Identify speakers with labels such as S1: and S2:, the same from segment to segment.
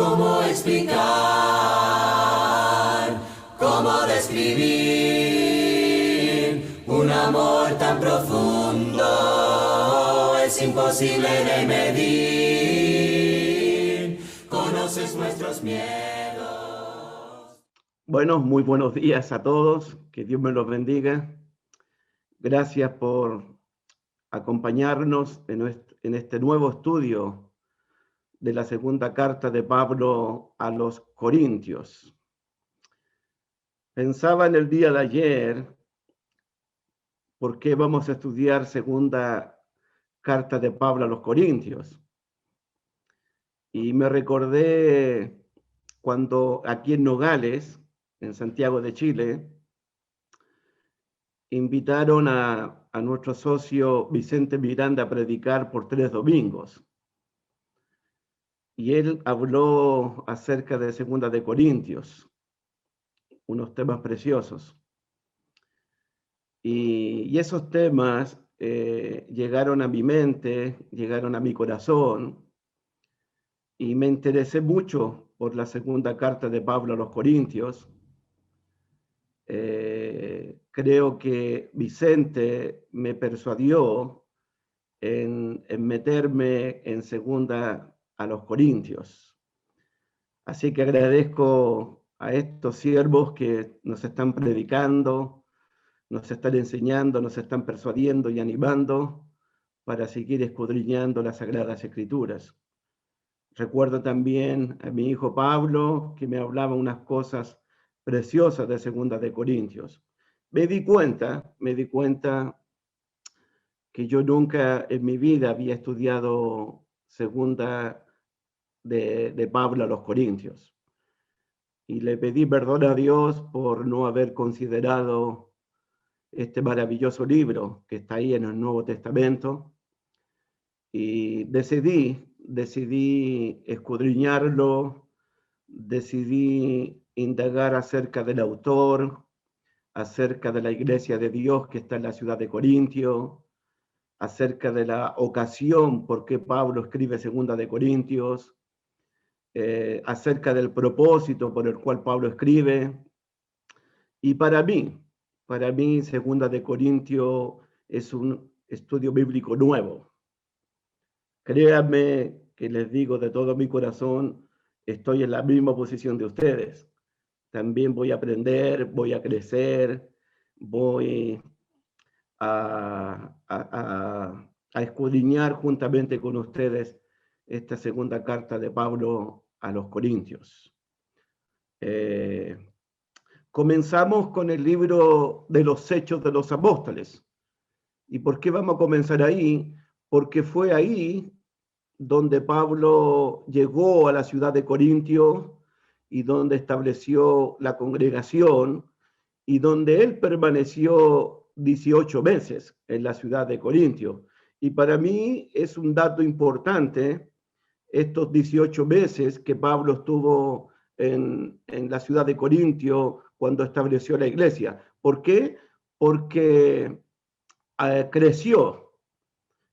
S1: ¿Cómo explicar? ¿Cómo describir un amor tan profundo? Es imposible de medir. Conoces nuestros miedos.
S2: Bueno, muy buenos días a todos. Que Dios me los bendiga. Gracias por acompañarnos en este nuevo estudio de la segunda carta de Pablo a los Corintios. Pensaba en el día de ayer por qué vamos a estudiar segunda carta de Pablo a los Corintios. Y me recordé cuando aquí en Nogales, en Santiago de Chile, invitaron a nuestro socio Vicente Miranda a predicar por 3 domingos. Y él habló acerca de Segunda de Corintios, unos temas preciosos. Y esos temas llegaron a mi mente, llegaron a mi corazón, y me interesé mucho por la segunda carta de Pablo a los Corintios. Creo que Vicente me persuadió en meterme en segunda a los Corintios. Así que agradezco a estos siervos que nos están predicando, nos están enseñando, nos están persuadiendo y animando para seguir escudriñando las Sagradas Escrituras. Recuerdo también a mi hijo Pablo, que me hablaba unas cosas preciosas de Segunda de Corintios. Me di cuenta que yo nunca en mi vida había estudiado Segunda de Pablo a los Corintios. Y le pedí perdón a Dios por no haber considerado este maravilloso libro que está ahí en el Nuevo Testamento. Y decidí escudriñarlo, decidí indagar acerca del autor, acerca de la iglesia de Dios que está en la ciudad de Corintio, acerca de la ocasión por qué Pablo escribe Segunda de Corintios, acerca del propósito por el cual Pablo escribe. Y para mí, Segunda de Corintios es un estudio bíblico nuevo. Créanme que les digo de todo mi corazón, estoy en la misma posición de ustedes. También voy a aprender, voy a crecer, voy a escudriñar juntamente con ustedes esta segunda carta de Pablo a los Corintios. Comenzamos con el libro de los Hechos de los Apóstoles. ¿Y por qué vamos a comenzar ahí? Porque fue ahí donde Pablo llegó a la ciudad de Corintio y donde estableció la congregación y donde él permaneció 18 meses en la ciudad de Corintio. Y para mí es un dato importante estos 18 meses que Pablo estuvo en la ciudad de Corintio cuando estableció la iglesia. ¿Por qué? Porque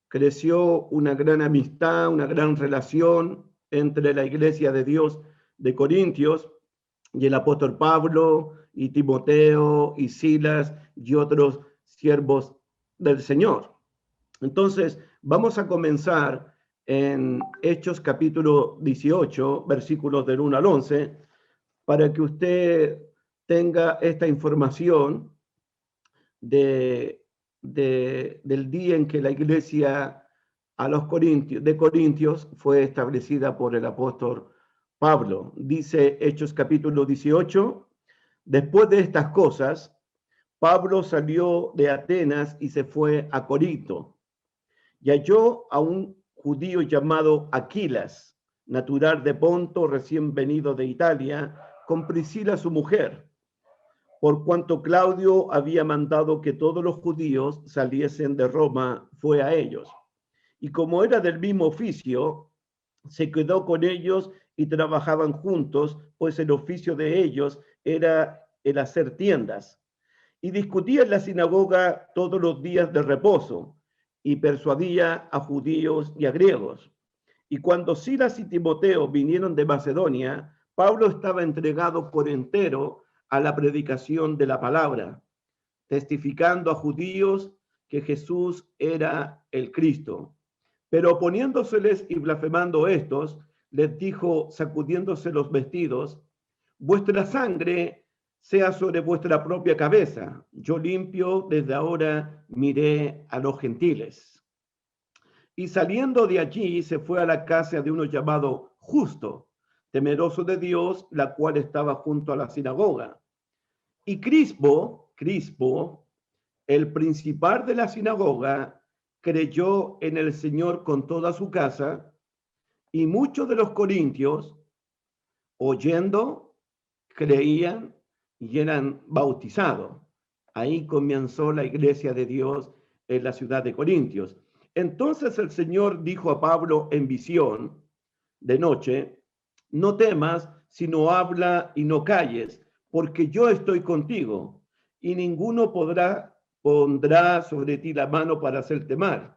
S2: creció una gran amistad, una gran relación entre la iglesia de Dios de Corintios y el apóstol Pablo y Timoteo y Silas y otros siervos del Señor. Entonces, vamos a comenzar en Hechos capítulo 18, versículos del 1 al 11, para que usted tenga esta información del día en que la iglesia de Corintios fue establecida por el apóstol Pablo. Dice Hechos capítulo 18, después de estas cosas, Pablo salió de Atenas y se fue a Corinto, y halló a un judío llamado Aquilas, natural de Ponto, recién venido de Italia, con Priscila su mujer, por cuanto Claudio había mandado que todos los judíos saliesen de Roma, fue a ellos. Y como era del mismo oficio, se quedó con ellos y trabajaban juntos, pues el oficio de ellos era el hacer tiendas. Y discutía en la sinagoga todos los días de reposo, y persuadía a judíos y a griegos. Y cuando Silas y Timoteo vinieron de Macedonia, Pablo estaba entregado por entero a la predicación de la palabra, testificando a judíos que Jesús era el Cristo. Pero oponiéndoseles y blasfemando estos, les dijo, sacudiéndose los vestidos, vuestra sangre sea sobre vuestra propia cabeza. Yo limpio, desde ahora miré a los gentiles. Y saliendo de allí, se fue a la casa de uno llamado Justo, temeroso de Dios, la cual estaba junto a la sinagoga. Y Crispo, el principal de la sinagoga, creyó en el Señor con toda su casa, y muchos de los corintios, oyendo, creían y eran bautizados. Ahí comenzó la iglesia de Dios en la ciudad de Corintios. Entonces el Señor dijo a Pablo en visión de noche, no temas, sino habla y no calles, porque yo estoy contigo, y ninguno pondrá sobre ti la mano para hacerte mal.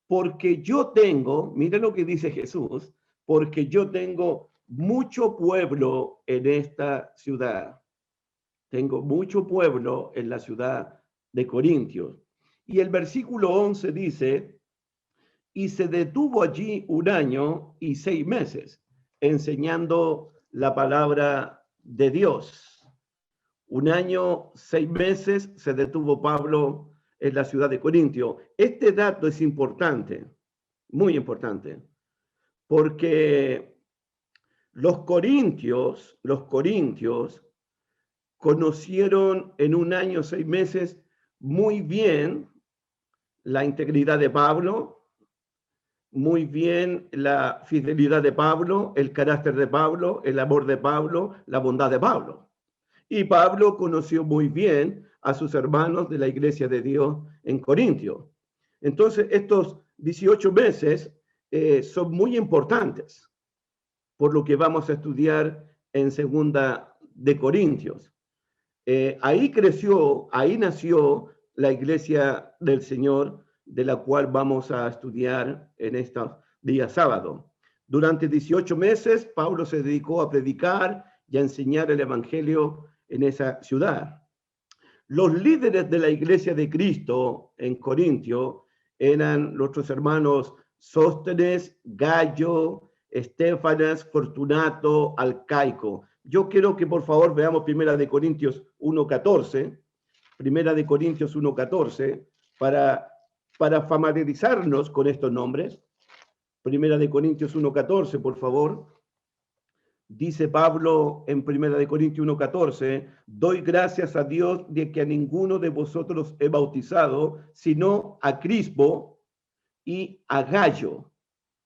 S2: Porque yo tengo, mire lo que dice Jesús, porque yo tengo mucho pueblo en esta ciudad. Tengo mucho pueblo en la ciudad de Corintios. Y el versículo 11 dice, y se detuvo allí 1 año y 6 meses, enseñando la palabra de Dios. 1 año, 6 meses se detuvo Pablo en la ciudad de Corintio. Este dato es importante, muy importante, porque los corintios conocieron en 1 año, 6 meses muy bien la integridad de Pablo, muy bien la fidelidad de Pablo, el carácter de Pablo, el amor de Pablo, la bondad de Pablo. Y Pablo conoció muy bien a sus hermanos de la iglesia de Dios en Corintio. Entonces, estos 18 meses son muy importantes por lo que vamos a estudiar en 2 de Corintios. Ahí creció, ahí nació la iglesia del Señor, de la cual vamos a estudiar en estos días sábado. Durante 18 meses, Pablo se dedicó a predicar y a enseñar el evangelio en esa ciudad. Los líderes de la iglesia de Cristo en Corintio eran nuestros hermanos Sóstenes, Gallo, Estéfanas, Fortunato, Alcaico. Yo quiero que por favor veamos 1 de Corintios 1:14, 1 de Corintios 1:14, para familiarizarnos con estos nombres. 1 de Corintios 1:14, por favor. Dice Pablo en 1 de Corintios 1:14, doy gracias a Dios de que a ninguno de vosotros he bautizado, sino a Crispo y a Gallo.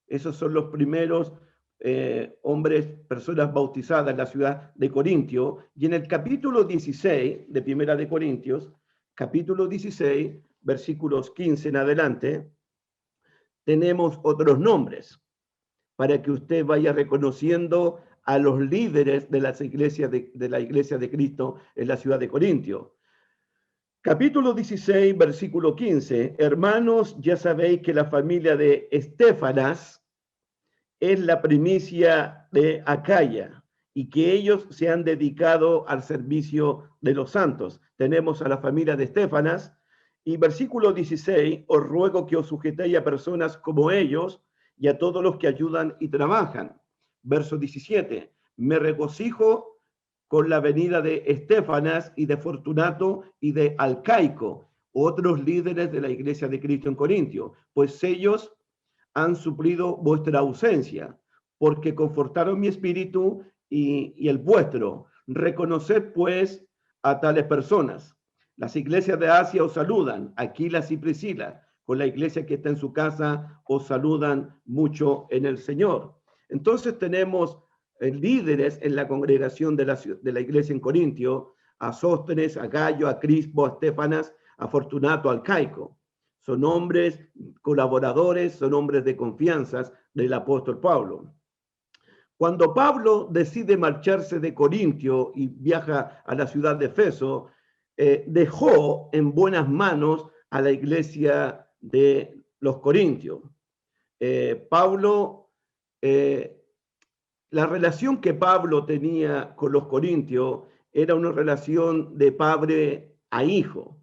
S2: Esos son los primeros hombres, personas bautizadas en la ciudad de Corintio. Y en el capítulo 16 de 1 de Corintios, capítulo 16, versículos 15 en adelante, tenemos otros nombres para que usted vaya reconociendo a los líderes de las iglesias de la iglesia de Cristo en la ciudad de Corintio. Capítulo 16, versículo 15. Hermanos, ya sabéis que la familia de Estéfanas es la primicia de Acaya y que ellos se han dedicado al servicio de los santos. Tenemos a la familia de Estéfanas. Y versículo 16, os ruego que os sujetéis a personas como ellos y a todos los que ayudan y trabajan. Verso 17, me regocijo con la venida de Estéfanas y de Fortunato y de Alcaico, otros líderes de la iglesia de Cristo en Corintio, pues ellos han suplido vuestra ausencia, porque confortaron mi espíritu y el vuestro. Reconoced pues a tales personas. Las iglesias de Asia os saludan, Aquilas y Priscila, con la iglesia que está en su casa, os saludan mucho en el Señor. Entonces tenemos líderes en la congregación de la iglesia en Corintio, a Sóstenes, a Gallo, a Crispo, a Estéfanas, a Fortunato, a Alcaico. Son hombres colaboradores, son hombres de confianza del apóstol Pablo. Cuando Pablo decide marcharse de Corintio y viaja a la ciudad de Efeso, dejó en buenas manos a la iglesia de los Corintios. Pablo la relación que Pablo tenía con los corintios era una relación de padre a hijo.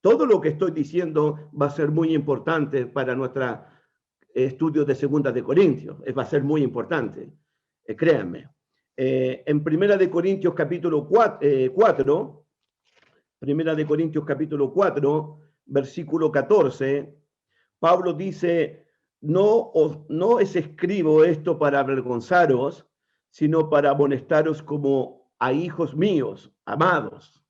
S2: Todo lo que estoy diciendo va a ser muy importante para nuestro estudio de Segunda de Corintios. Va a ser muy importante, créanme. En Primera de Corintios capítulo 4, Primera de Corintios capítulo 4, versículo 14, Pablo dice: no os escribo esto para avergonzaros, sino para amonestaros como a hijos míos, amados.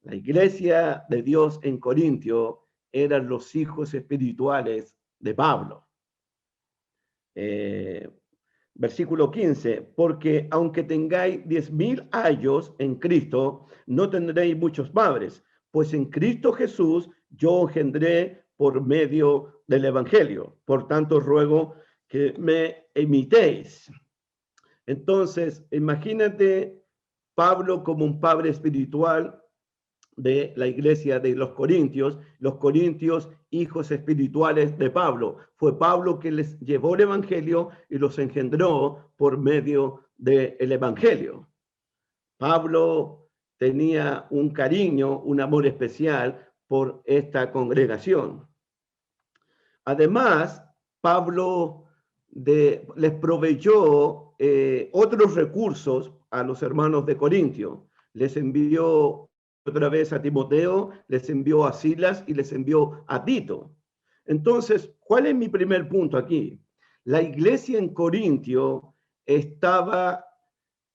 S2: La iglesia de Dios en Corintio eran los hijos espirituales de Pablo. Versículo 15, porque aunque tengáis 10,000 años en Cristo, no tendréis muchos padres, pues en Cristo Jesús yo engendré por medio del Evangelio. Por tanto, ruego que me imitéis. Entonces, imagínate Pablo como un padre espiritual de la iglesia de los corintios hijos espirituales de Pablo. Fue Pablo que les llevó el evangelio y los engendró por medio del evangelio. Pablo tenía un cariño, un amor especial por esta congregación. Además, Pablo les proveyó otros recursos a los hermanos de Corintio. Les envió otra vez a Timoteo, les envió a Silas y les envió a Tito. Entonces, ¿cuál es mi primer punto aquí? La iglesia en Corintio estaba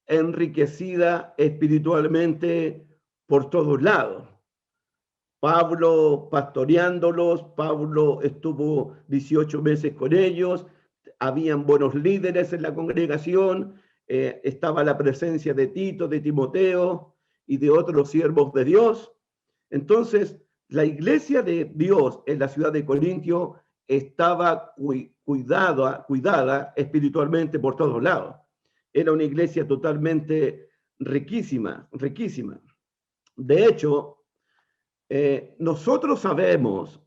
S2: enriquecida espiritualmente por todos lados. Pablo pastoreándolos, Pablo estuvo 18 meses con ellos, habían buenos líderes en la congregación, estaba la presencia de Tito, de Timoteo y de otros siervos de Dios. Entonces, la iglesia de Dios en la ciudad de Corintio estaba cuidada espiritualmente por todos lados. Era una iglesia totalmente riquísima. De hecho, nosotros sabemos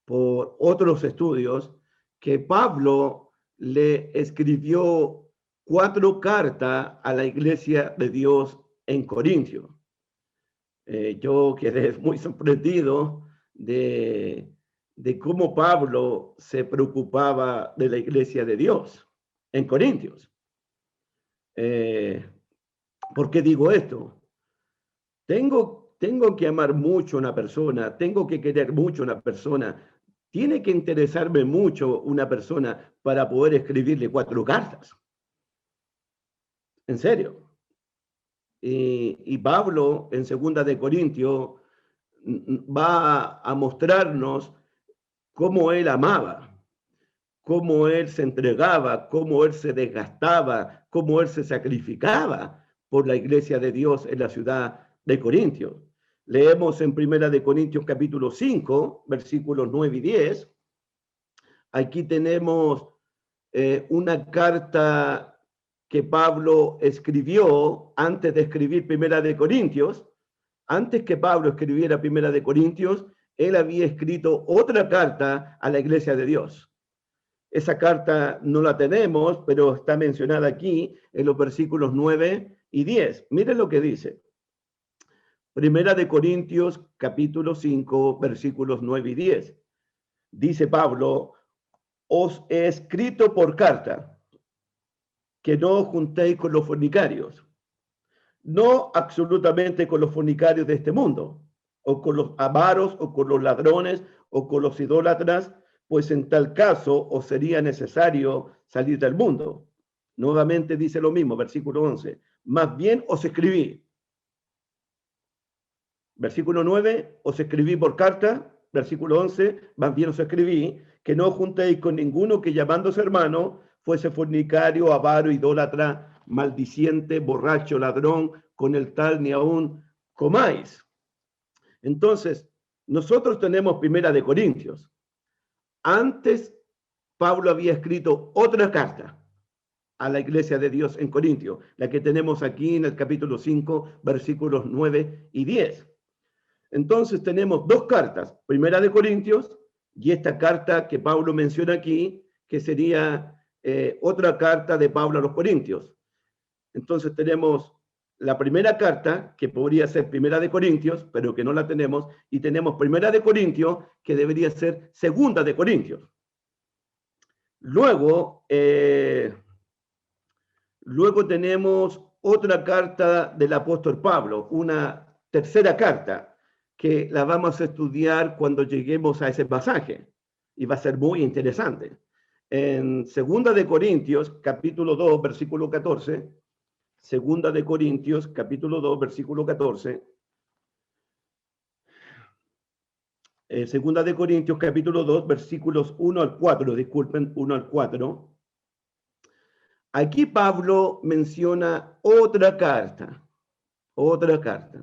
S2: por otros estudios que Pablo le escribió 4 cartas a la iglesia de Dios en Corintio. Yo quedé muy sorprendido de cómo Pablo se preocupaba de la iglesia de Dios en Corintios. ¿Por qué digo esto? Tengo que amar mucho a una persona, tengo que querer mucho a una persona, tiene que interesarme mucho una persona para poder escribirle 4 cartas. En serio. Y Pablo en Segunda de Corintios va a mostrarnos cómo él amaba, cómo él se entregaba, cómo él se desgastaba, cómo él se sacrificaba por la iglesia de Dios en la ciudad de Corintios. Leemos en Primera de Corintios capítulo 5, versículos 9 y 10. Aquí tenemos una carta que Pablo escribió antes de escribir Primera de Corintios. Antes que Pablo escribiera Primera de Corintios, él había escrito otra carta a la iglesia de Dios. Esa carta no la tenemos, pero está mencionada aquí en los versículos 9 y 10. Miren lo que dice. Primera de Corintios, capítulo 5, versículos 9 y 10. Dice Pablo: os he escrito por carta que no os juntéis con los fornicarios, no absolutamente con los fornicarios de este mundo, o con los avaros, o con los ladrones, o con los idólatras, pues en tal caso os sería necesario salir del mundo. Nuevamente dice lo mismo, versículo 11. Más bien os escribí. Versículo 9, os escribí por carta. Versículo 11, más bien os escribí que no os juntéis con ninguno que llamándose hermano fuese fornicario, avaro, idólatra, maldiciente, borracho, ladrón, con el tal ni aún comáis. Entonces, nosotros tenemos Primera de Corintios. Antes, Pablo había escrito otra carta a la iglesia de Dios en Corintio, la que tenemos aquí en el capítulo 5, versículos 9 y 10. Entonces tenemos 2 cartas, Primera de Corintios y esta carta que Pablo menciona aquí, que sería otra carta de Pablo a los Corintios. Entonces tenemos la primera carta, que podría ser Primera de Corintios, pero que no la tenemos, y tenemos Primera de Corintios, que debería ser Segunda de Corintios. Luego tenemos otra carta del apóstol Pablo, una tercera carta, que la vamos a estudiar cuando lleguemos a ese pasaje, y va a ser muy interesante. En Segunda de Corintios, capítulo 2, versículo 14, Segunda de Corintios, capítulo 2, versículo 14. Segunda de Corintios, capítulo 2, versículos 1 al 4, disculpen, 1 al 4. Aquí Pablo menciona otra carta, otra carta.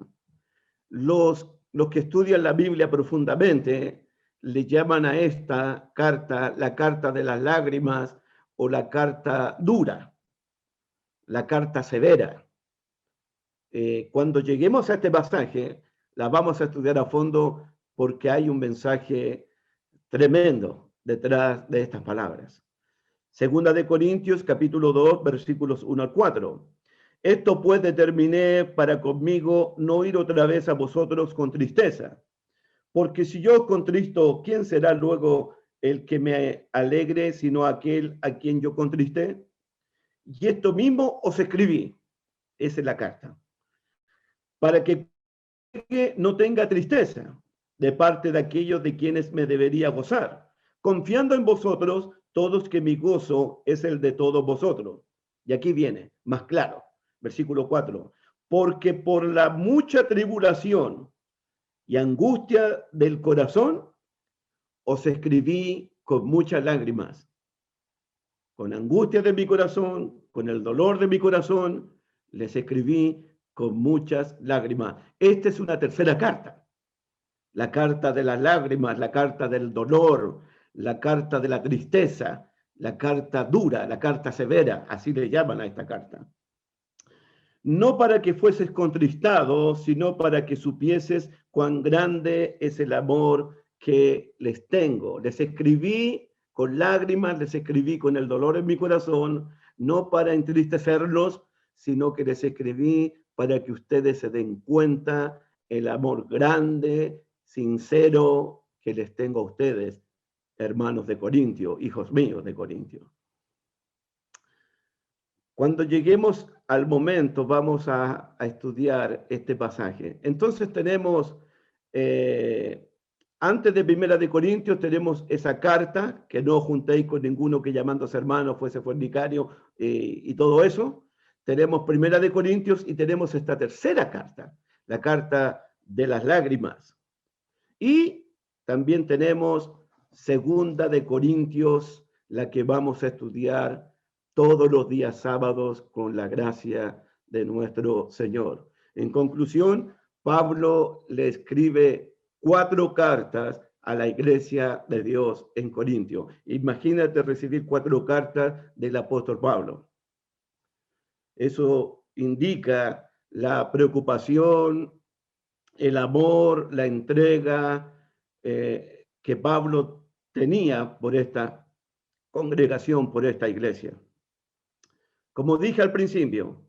S2: Los que estudian la Biblia profundamente le llaman a esta carta la carta de las lágrimas o la carta dura, la carta severa. Cuando lleguemos a este pasaje, la vamos a estudiar a fondo porque hay un mensaje tremendo detrás de estas palabras. Segunda de Corintios, capítulo 2, versículos 1 al 4. Esto pues determiné para conmigo no ir otra vez a vosotros con tristeza, porque si yo contristo, ¿quién será luego el que me alegre sino aquel a quien yo contristé? Y esto mismo os escribí, esa es la carta, para que no tenga tristeza de parte de aquellos de quienes me debería gozar, confiando en vosotros todos que mi gozo es el de todos vosotros. Y aquí viene, más claro, versículo 4, porque por la mucha tribulación y angustia del corazón os escribí con muchas lágrimas. Con angustia de mi corazón, con el dolor de mi corazón, les escribí con muchas lágrimas. Esta es una tercera carta. La carta de las lágrimas, la carta del dolor, la carta de la tristeza, la carta dura, la carta severa, así le llaman a esta carta. No para que fueses contristado, sino para que supieses cuán grande es el amor que les tengo. Les escribí con lágrimas, les escribí con el dolor en mi corazón, no para entristecerlos, sino que les escribí para que ustedes se den cuenta el amor grande, sincero que les tengo a ustedes, hermanos de Corintio, hijos míos de Corintio. Cuando lleguemos al momento vamos a estudiar este pasaje. Entonces tenemos, antes de Primera de Corintios, tenemos esa carta, que no os juntéis con ninguno que llamándose hermano fuese fornicario y todo eso. Tenemos Primera de Corintios y tenemos esta tercera carta, la carta de las lágrimas. Y también tenemos Segunda de Corintios, la que vamos a estudiar todos los días sábados con la gracia de nuestro Señor. En conclusión, Pablo le escribe 4 cartas a la iglesia de Dios en Corintio. Imagínate recibir 4 cartas del apóstol Pablo. Eso indica la preocupación, el amor, la entrega que Pablo tenía por esta congregación, por esta iglesia. Como dije al principio,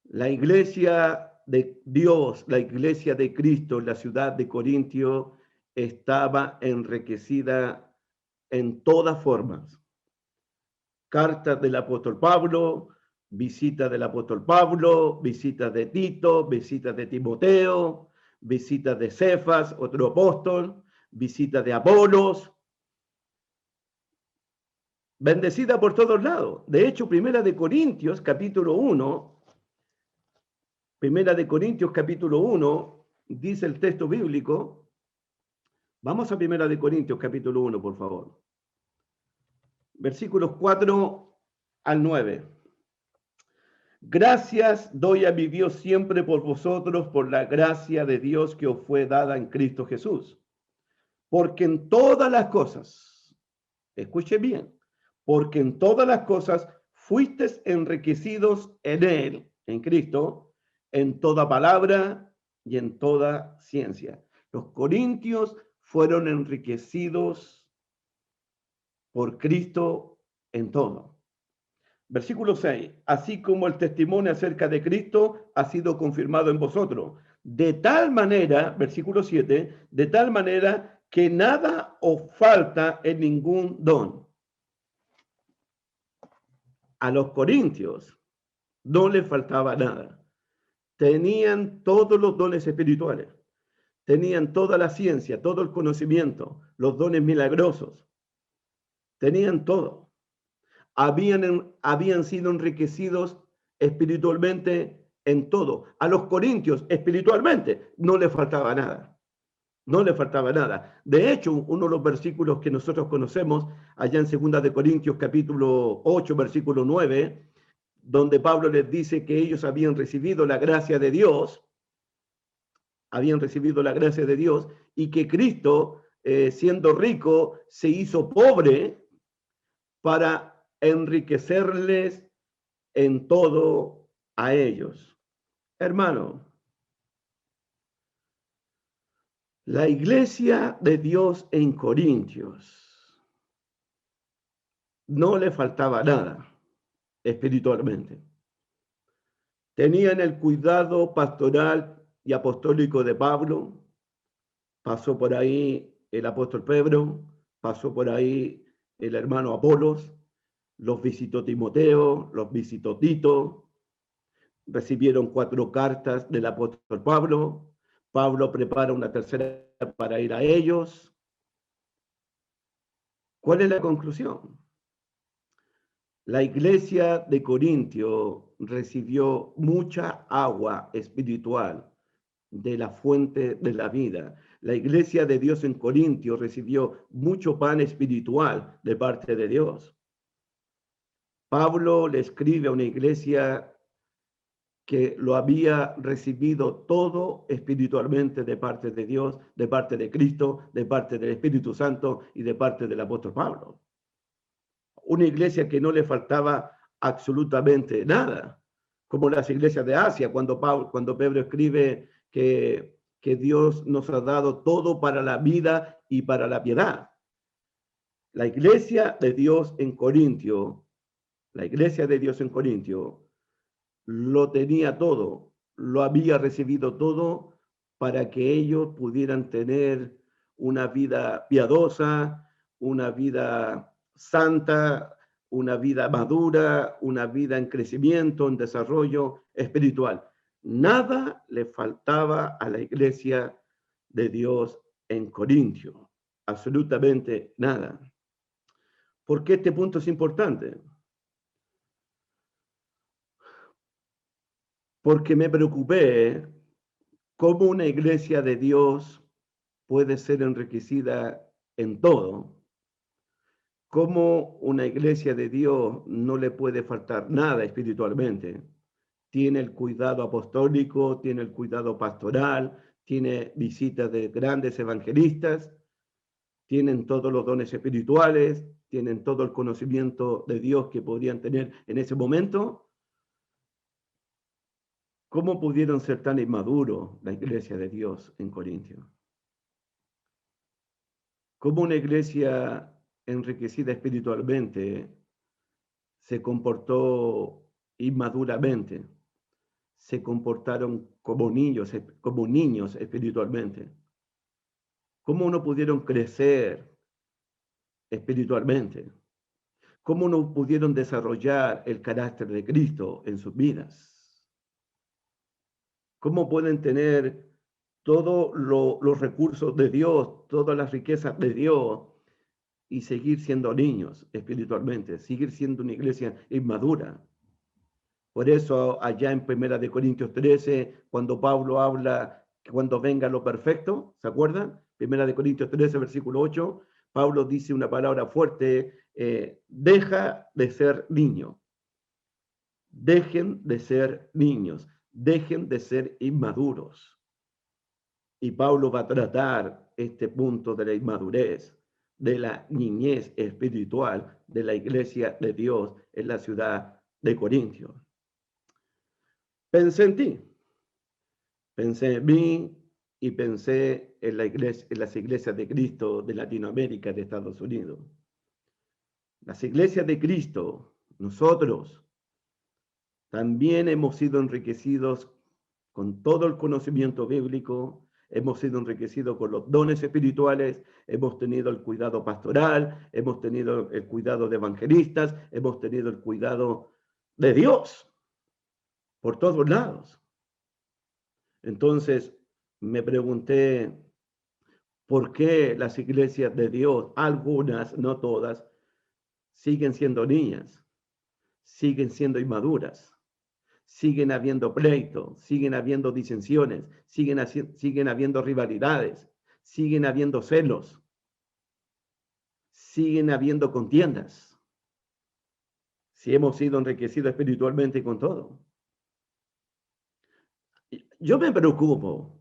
S2: la iglesia de Dios, la iglesia de Cristo, la ciudad de Corintio, estaba enriquecida en todas formas. Cartas del apóstol Pablo, visitas del apóstol Pablo, visitas de Tito, visitas de Timoteo, visitas de Cefas, otro apóstol, visitas de Apolos, bendecida por todos lados. De hecho, Primera de Corintios, capítulo 1, Primera de Corintios, capítulo 1, dice el texto bíblico. Vamos a Primera de Corintios, capítulo 1, por favor. Versículos 4 al 9. Gracias doy a mi Dios siempre por vosotros, por la gracia de Dios que os fue dada en Cristo Jesús. Porque en todas las cosas, escuche bien, porque en todas las cosas fuisteis enriquecidos en Él, en Cristo, en toda palabra y en toda ciencia. Los corintios fueron enriquecidos por Cristo en todo. Versículo 6. Así como el testimonio acerca de Cristo ha sido confirmado en vosotros. De tal manera, versículo 7, de tal manera que nada os falta en ningún don. A los corintios no les faltaba nada. Tenían todos los dones espirituales. Tenían toda la ciencia, todo el conocimiento, los dones milagrosos. Tenían todo. Habían sido enriquecidos espiritualmente en todo. A los corintios espiritualmente no les faltaba nada. No le faltaba nada. De hecho, uno de los versículos que nosotros conocemos, allá en 2 de Corintios capítulo 8, versículo 9, donde Pablo les dice que ellos habían recibido la gracia de Dios, y que Cristo, siendo rico, se hizo pobre para enriquecerles en todo a ellos. Hermano, la iglesia de Dios en Corintios no le faltaba nada espiritualmente. Tenían el cuidado pastoral y apostólico de Pablo. Pasó por ahí el apóstol Pedro, pasó por ahí el hermano Apolos, los visitó Timoteo, los visitó Tito, recibieron 4 cartas del apóstol Pablo. Pablo prepara una tercera para ir a ellos. ¿Cuál es la conclusión? La iglesia de Corintio recibió mucha agua espiritual de la fuente de la vida. La iglesia de Dios en Corintio recibió mucho pan espiritual de parte de Dios. Pablo le escribe a una iglesia que lo había recibido todo espiritualmente de parte de Dios, de parte de Cristo, de parte del Espíritu Santo y de parte del apóstol Pablo. Una iglesia que no le faltaba absolutamente nada, como las iglesias de Asia, cuando Pedro escribe que Dios nos ha dado todo para la vida y para la piedad. La iglesia de Dios en Corintio, lo tenía todo, lo había recibido todo para que ellos pudieran tener una vida piadosa, una vida santa, una vida madura, una vida en crecimiento, en desarrollo espiritual. Nada le faltaba a la iglesia de Dios en Corintio, absolutamente nada. ¿Por qué este punto es importante? Porque me preocupé cómo una iglesia de Dios puede ser enriquecida en todo, cómo una iglesia de Dios no le puede faltar nada espiritualmente. Tiene el cuidado apostólico, tiene el cuidado pastoral, tiene visitas de grandes evangelistas, tienen todos los dones espirituales, tienen todo el conocimiento de Dios que podrían tener en ese momento. ¿Cómo pudieron ser tan inmaduros la iglesia de Dios en Corintio? ¿Cómo una iglesia enriquecida espiritualmente se comportó inmaduramente? Se comportaron como niños espiritualmente. ¿Cómo no pudieron crecer espiritualmente? ¿Cómo no pudieron desarrollar el carácter de Cristo en sus vidas? ¿Cómo pueden tener todos los recursos de Dios, todas las riquezas de Dios y seguir siendo niños espiritualmente, seguir siendo una iglesia inmadura? Por eso allá en 1 Corintios 13, cuando Pablo habla que cuando venga lo perfecto, ¿se acuerdan? 1 Corintios 13, versículo 8, Pablo dice una palabra fuerte, deja de ser niño. Dejen de ser niños, dejen de ser inmaduros. Y Pablo va a tratar este punto de la inmadurez, de la niñez espiritual de la iglesia de Dios en la ciudad de Corintio. Pensé en ti, pensé en mí y pensé en la iglesia, en las iglesias de Cristo de Latinoamérica, de Estados Unidos. las iglesias de Cristo, nosotros, también hemos sido enriquecidos con todo el conocimiento bíblico, hemos sido enriquecidos con los dones espirituales, hemos tenido el cuidado pastoral, hemos tenido el cuidado de evangelistas, hemos tenido el cuidado de Dios por todos lados. Entonces me pregunté, ¿por qué las iglesias de Dios, algunas, no todas, siguen siendo niñas, siguen siendo inmaduras? Siguen habiendo pleitos, siguen habiendo disensiones, siguen habiendo rivalidades, siguen habiendo celos, siguen habiendo contiendas. Si hemos sido enriquecidos espiritualmente con todo. Yo me preocupo,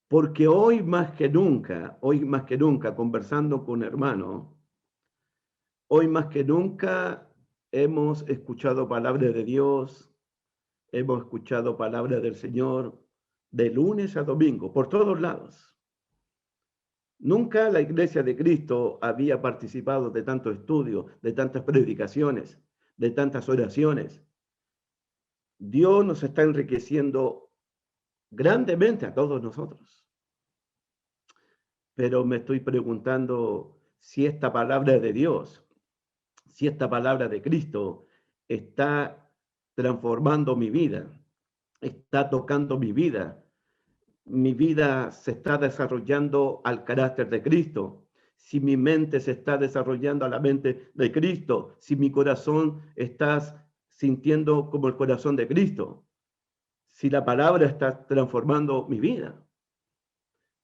S2: porque hoy más que nunca, conversando con hermanos, hoy más que nunca hemos escuchado palabras de Dios, hemos escuchado palabras del Señor de lunes a domingo, por todos lados. Nunca la Iglesia de Cristo había participado de tanto estudio, de tantas predicaciones, de tantas oraciones. Dios nos está enriqueciendo grandemente a todos nosotros. Pero me estoy preguntando si esta palabra de Dios, si esta palabra de Cristo está transformando mi vida, está tocando mi vida se está desarrollando al carácter de Cristo, si mi mente se está desarrollando a la mente de Cristo, si mi corazón está sintiendo como el corazón de Cristo, si la palabra está transformando mi vida.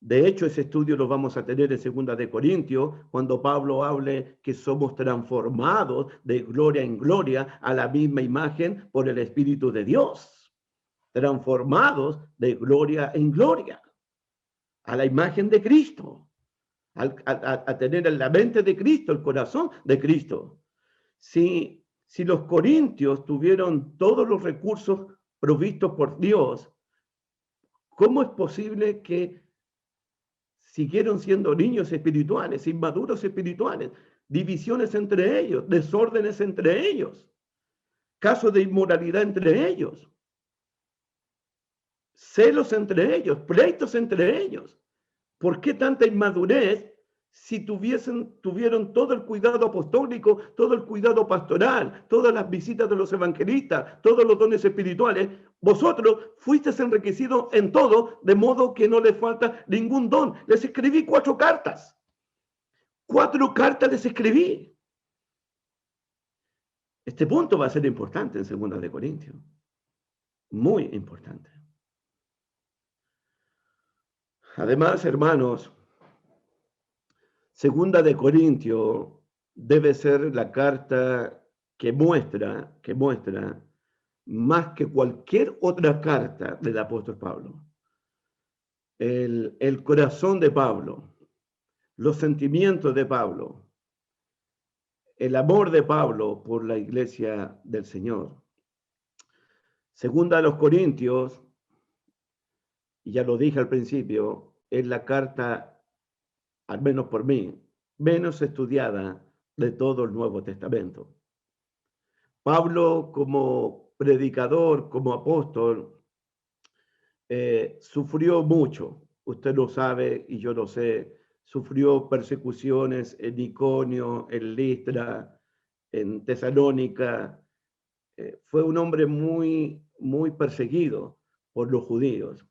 S2: De hecho, ese estudio lo vamos a tener en 2 de Corintios, cuando Pablo hable que somos transformados de gloria en gloria a la misma imagen por el Espíritu de Dios. Transformados de gloria en gloria a la imagen de Cristo, a tener en la mente de Cristo, el corazón de Cristo. Si los corintios tuvieron todos los recursos provistos por Dios, ¿cómo es posible que siguieron siendo niños espirituales, inmaduros espirituales, divisiones entre ellos, desórdenes entre ellos, casos de inmoralidad entre ellos, celos entre ellos, pleitos entre ellos? ¿Por qué tanta inmadurez si tuvieron todo el cuidado apostólico, todo el cuidado pastoral, todas las visitas de los evangelistas, todos los dones espirituales? Vosotros fuisteis enriquecidos en todo, de modo que no les falta ningún don. Les escribí 4 cartas. 4 cartas les escribí. Este punto va a ser importante en 2 de Corintios. Muy importante. Además, hermanos, 2 de Corintios debe ser la carta que muestra más que cualquier otra carta del apóstol Pablo, el corazón de Pablo, los sentimientos de Pablo, el amor de Pablo por la iglesia del Señor. 2 de los Corintios, y ya lo dije al principio, es la carta, al menos por mí, menos estudiada de todo el Nuevo Testamento. Pablo, como predicador, como apóstol, sufrió mucho. Usted lo sabe y yo lo sé. Sufrió persecuciones en Iconio, en Listra, en Tesalónica. Fue un hombre muy, muy perseguido por los judíos.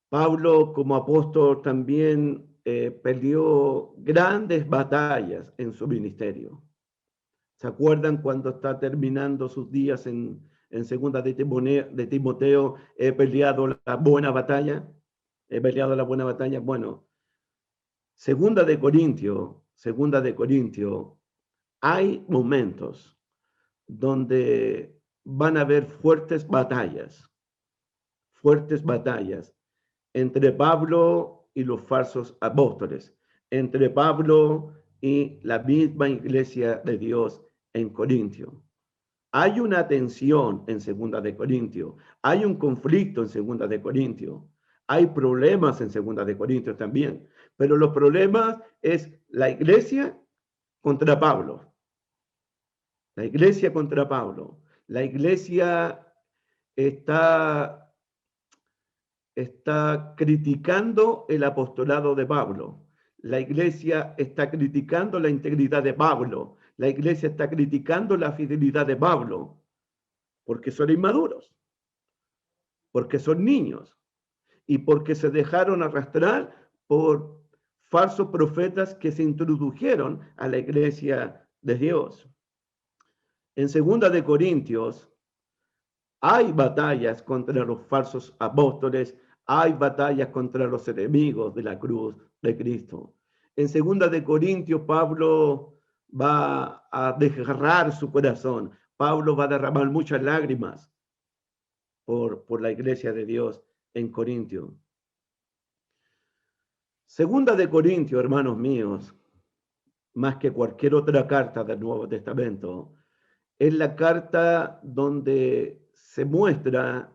S2: Pablo, como apóstol, también peleó grandes batallas en su ministerio. ¿Se acuerdan cuando está terminando sus días en 2 de Timoteo? He peleado la buena batalla. Bueno, 2 de Corintios, hay momentos donde van a haber fuertes batallas entre Pablo y los falsos apóstoles, entre Pablo y la misma iglesia de Dios en Corintio. Hay una tensión en 2 de Corintios, hay un conflicto en 2 de Corintios, hay problemas en 2 de Corintios también, Pero los problemas es la iglesia contra Pablo. La iglesia contra Pablo. La iglesia está criticando el apostolado de Pablo. La iglesia está criticando la integridad de Pablo. La iglesia está criticando la fidelidad de Pablo, porque son inmaduros, porque son niños y porque se dejaron arrastrar por falsos profetas que se introdujeron a la iglesia de Dios. En 2 de Corintios hay batallas contra los falsos apóstoles, hay batallas contra los enemigos de la cruz de Cristo. En 2 de Corintios, Pablo va a desgarrar su corazón. Pablo va a derramar muchas lágrimas por la iglesia de Dios en Corintio. 2 de Corintios, hermanos míos, más que cualquier otra carta del Nuevo Testamento, es la carta donde se muestra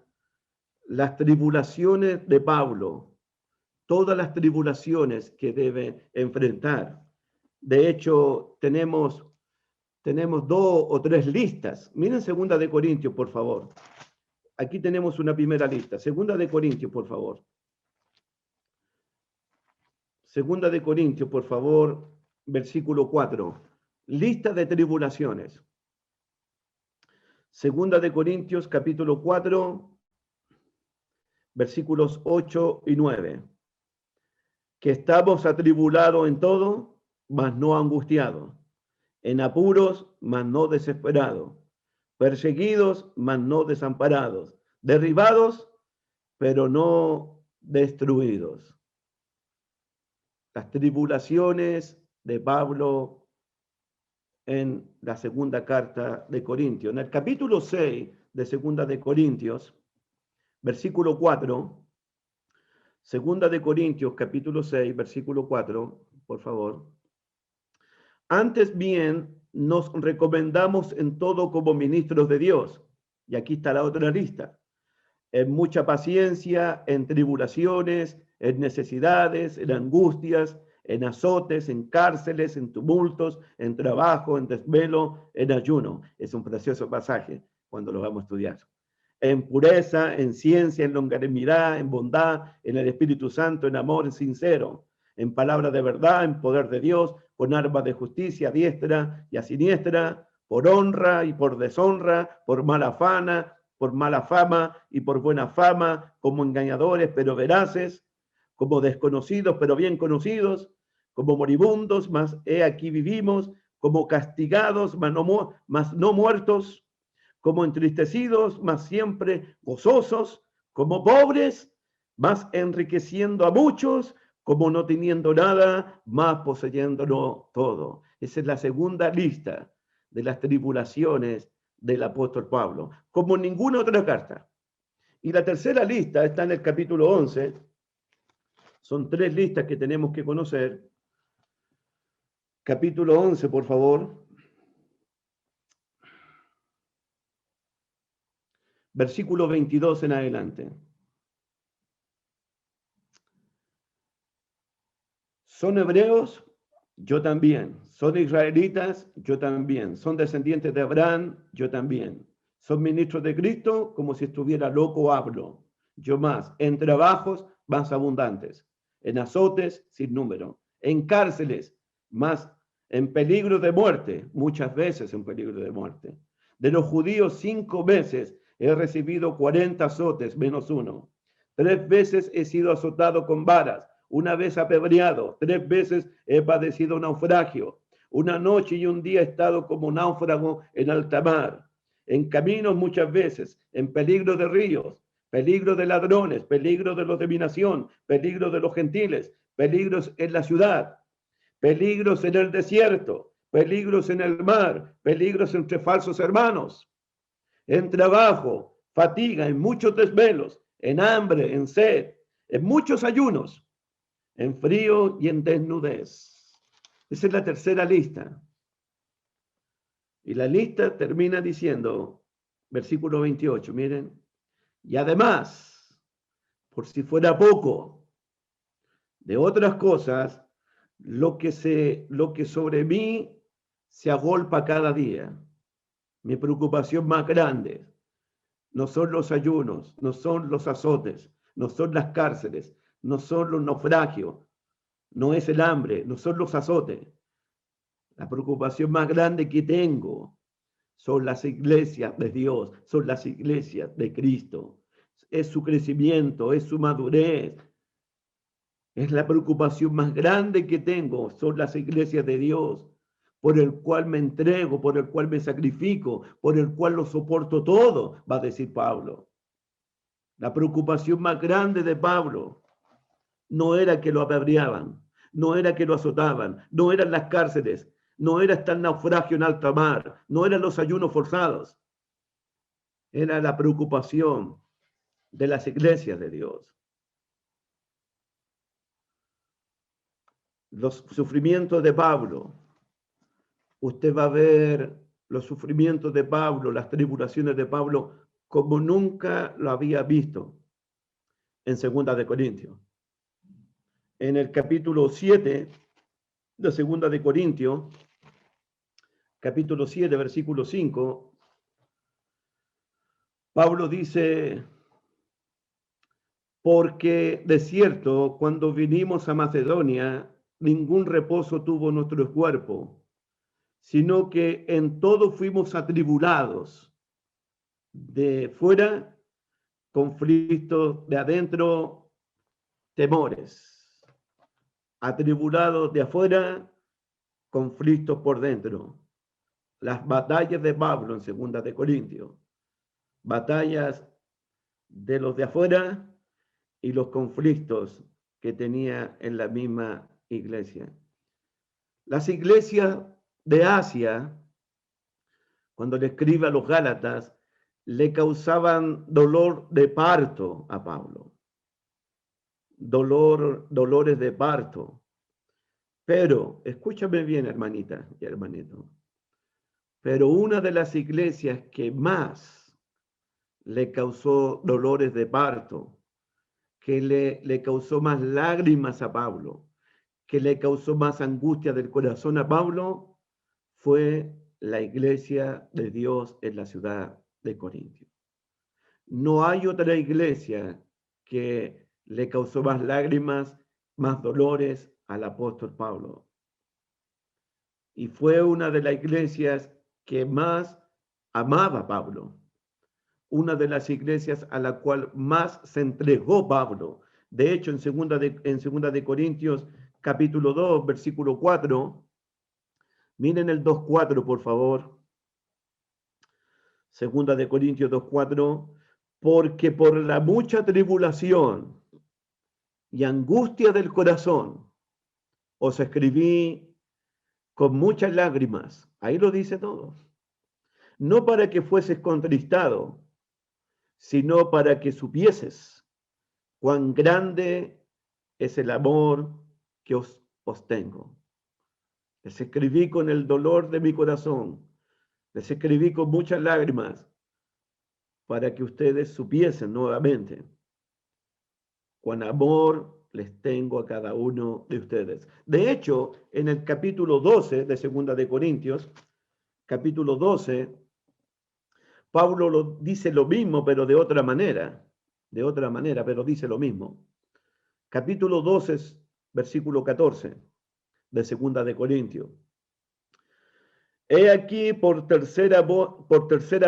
S2: las tribulaciones de Pablo, todas las tribulaciones que debe enfrentar. De hecho, tenemos 2 o 3 listas. Miren 2 de Corintios, por favor. Aquí tenemos una primera lista. 2 de Corintios, por favor. 2 de Corintios, por favor, versículo 4. Lista de tribulaciones. 2 de Corintios, capítulo 4, versículos 8 y 9. Que estamos atribulados en todo, mas no angustiados, en apuros, mas no desesperados, perseguidos, mas no desamparados, derribados, pero no destruidos. Las tribulaciones de Pablo en la segunda carta de Corintios. En el capítulo 6 de 2 de Corintios, versículo 4, 2 de Corintios, capítulo 6, versículo 4, por favor. Antes bien, nos recomendamos en todo como ministros de Dios. Y aquí está la otra lista. En mucha paciencia, en tribulaciones, en necesidades, en angustias, en azotes, en cárceles, en tumultos, en trabajo, en desvelo, en ayuno. Es un precioso pasaje cuando lo vamos a estudiar. En pureza, en ciencia, en longanimidad, en bondad, en el Espíritu Santo, en amor sincero, en palabra de verdad, en poder de Dios, con armas de justicia a diestra y a siniestra, por honra y por deshonra, por mala fama y por buena fama, como engañadores pero veraces, como desconocidos pero bien conocidos, como moribundos, mas he aquí vivimos, como castigados, mas no muertos, como entristecidos, mas siempre gozosos, como pobres, mas enriqueciendo a muchos, como no teniendo nada, mas poseyéndolo todo. Esa es la segunda lista de las tribulaciones del apóstol Pablo, como ninguna otra carta. Y la tercera lista está en el capítulo 11. Son 3 listas que tenemos que conocer. Capítulo 11, por favor. Versículo 22 en adelante. ¿Son hebreos? Yo también. ¿Son israelitas? Yo también. ¿Son descendientes de Abraham? Yo también. ¿Son ministros de Cristo? Como si estuviera loco hablo. Yo más. En trabajos más abundantes. En azotes sin número. En cárceles más. En peligro de muerte. Muchas veces en peligro de muerte. De los judíos 5 veces he recibido 40 azotes menos 1. 3 veces he sido azotado con varas. Una vez apedreado, 3 veces he padecido naufragio. Una noche y un día he estado como náufrago en alta mar. En caminos muchas veces, en peligro de ríos, peligro de ladrones, peligro de los de mi nación, peligro de los gentiles, peligros en la ciudad, peligros en el desierto, peligros en el mar, peligros entre falsos hermanos, en trabajo, fatiga, en muchos desvelos, en hambre, en sed, en muchos ayunos, en frío y en desnudez. Esa es la tercera lista. Y la lista termina diciendo, versículo 28, miren, y además, por si fuera poco, De otras cosas, lo que sobre mí se agolpa cada día. Mi preocupación más grande no son los ayunos, no son los azotes, no son las cárceles, no son los naufragios, no es el hambre, no son los azotes. La preocupación más grande que tengo son las iglesias de Dios, son las iglesias de Cristo. Es su crecimiento, es su madurez. Es la preocupación más grande que tengo, son las iglesias de Dios, por el cual me entrego, por el cual me sacrifico, por el cual lo soporto todo, va a decir Pablo. La preocupación más grande de Pablo no era que lo apedreaban, no era que lo azotaban, no eran las cárceles, no era estar naufragio en alta mar, no eran los ayunos forzados. Era la preocupación de las iglesias de Dios. Los sufrimientos de Pablo. Usted va a ver los sufrimientos de Pablo, las tribulaciones de Pablo, como nunca lo había visto en 2 de Corintios. En el capítulo 7 de 2 de Corintios, capítulo 7, versículo 5, Pablo dice, porque de cierto, cuando vinimos a Macedonia, ningún reposo tuvo nuestro cuerpo, sino que en todo fuimos atribulados, de fuera, conflictos, de adentro, temores, atribulados de afuera, conflictos por dentro. Las batallas de Pablo en 2 de Corintios, batallas de los de afuera y los conflictos que tenía en la misma iglesia. Las iglesias de Asia, cuando le escribe a los Gálatas, le causaban dolor de parto a Pablo. Dolores de parto. Pero, escúchame bien, hermanita y hermanito, pero una de las iglesias que más le causó dolores de parto, que le causó más lágrimas a Pablo, que le causó más angustia del corazón a Pablo, fue la iglesia de Dios en la ciudad de Corintios. No hay otra iglesia que le causó más lágrimas, más dolores al apóstol Pablo. Y fue una de las iglesias que más amaba a Pablo. Una de las iglesias a la cual más se entregó Pablo. De hecho, en 2 de Corintios, capítulo 2, versículo 4, miren el 2:4, por favor. 2 de Corintios 2:4, porque por la mucha tribulación y angustia del corazón os escribí con muchas lágrimas. Ahí lo dice todo. No para que fueses contristado, sino para que supieses cuán grande es el amor que os tengo. Les escribí con el dolor de mi corazón, les escribí con muchas lágrimas, para que ustedes supiesen nuevamente cuán amor les tengo a cada uno de ustedes. De hecho, en el capítulo 12 de 2 de Corintios, capítulo 12, Pablo dice lo mismo, pero de otra manera, pero dice lo mismo. Capítulo 12, versículo 14 de 2 de Corintios. He aquí por tercera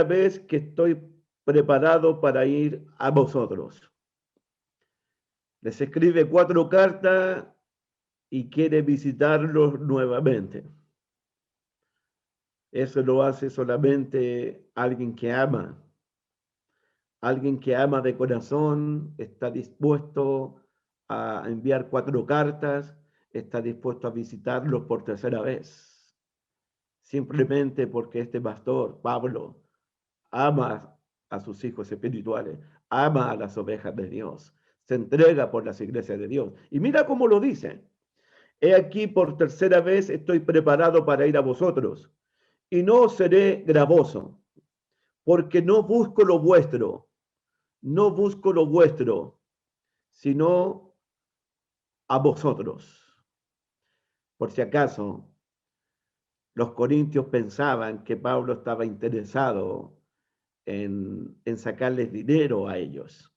S2: vez que estoy preparado para ir a vosotros. Les escribe 4 cartas y quiere visitarlos nuevamente. Eso lo hace solamente alguien que ama. Alguien que ama de corazón, está dispuesto a enviar 4 cartas, está dispuesto a visitarlos por tercera vez. Simplemente porque este pastor, Pablo, ama a sus hijos espirituales, ama a las ovejas de Dios, se entrega por las iglesias de Dios. Y mira cómo lo dice. He aquí por tercera vez estoy preparado para ir a vosotros, y no seré gravoso, porque no busco lo vuestro, sino a vosotros. Por si acaso, los corintios pensaban que Pablo estaba interesado en sacarles dinero a ellos.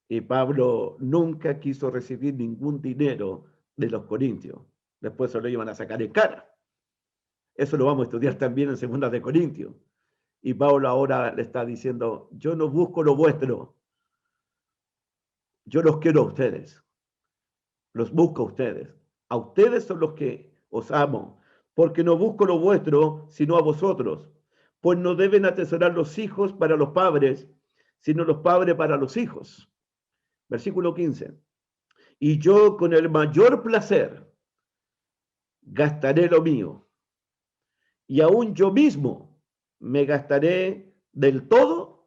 S2: Y Pablo nunca quiso recibir ningún dinero de los corintios. Después se lo iban a sacar en cara. Eso lo vamos a estudiar también en 2 de Corintios. Y Pablo ahora le está diciendo, yo no busco lo vuestro, yo los quiero a ustedes, los busco a ustedes son los que os amo, porque no busco lo vuestro, sino a vosotros, pues no deben atesorar los hijos para los padres, sino los padres para los hijos. Versículo 15. Y yo con el mayor placer gastaré lo mío, y aún yo mismo me gastaré del todo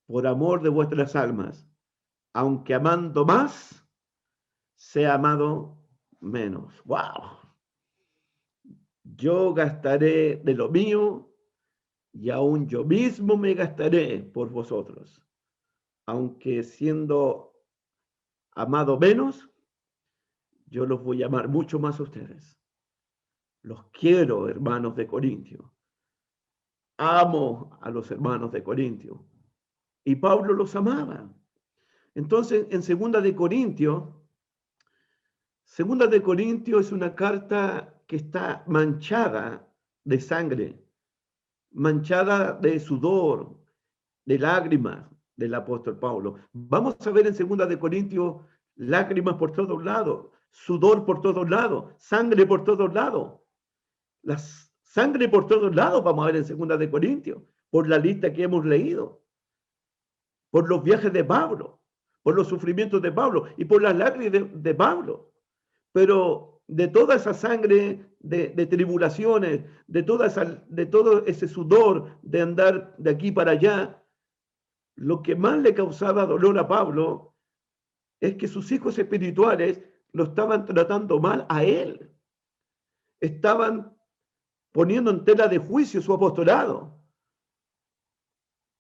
S2: por amor de vuestras almas, aunque amando más, sea amado menos. ¡Wow! Yo gastaré de lo mío y aún yo mismo me gastaré por vosotros, aunque siendo amado menos, yo los voy a amar mucho más a ustedes. Los quiero, hermanos de Corintio. Amo a los hermanos de Corintio. Y Pablo los amaba. Entonces, en 2 de Corintios es una carta que está manchada de sangre, manchada de sudor, de lágrimas del apóstol Pablo. Vamos a ver en 2 de Corintios lágrimas por todos lados, sudor por todos lados, sangre por todos lados. La sangre por todos lados vamos a ver en 2 de Corintios, por la lista que hemos leído, por los viajes de Pablo, por los sufrimientos de Pablo y por las lágrimas de Pablo. Pero de toda esa sangre de tribulaciones, de todo ese sudor de andar de aquí para allá, lo que más le causaba dolor a Pablo es que sus hijos espirituales lo estaban tratando mal a él. Estaban poniendo en tela de juicio su apostolado.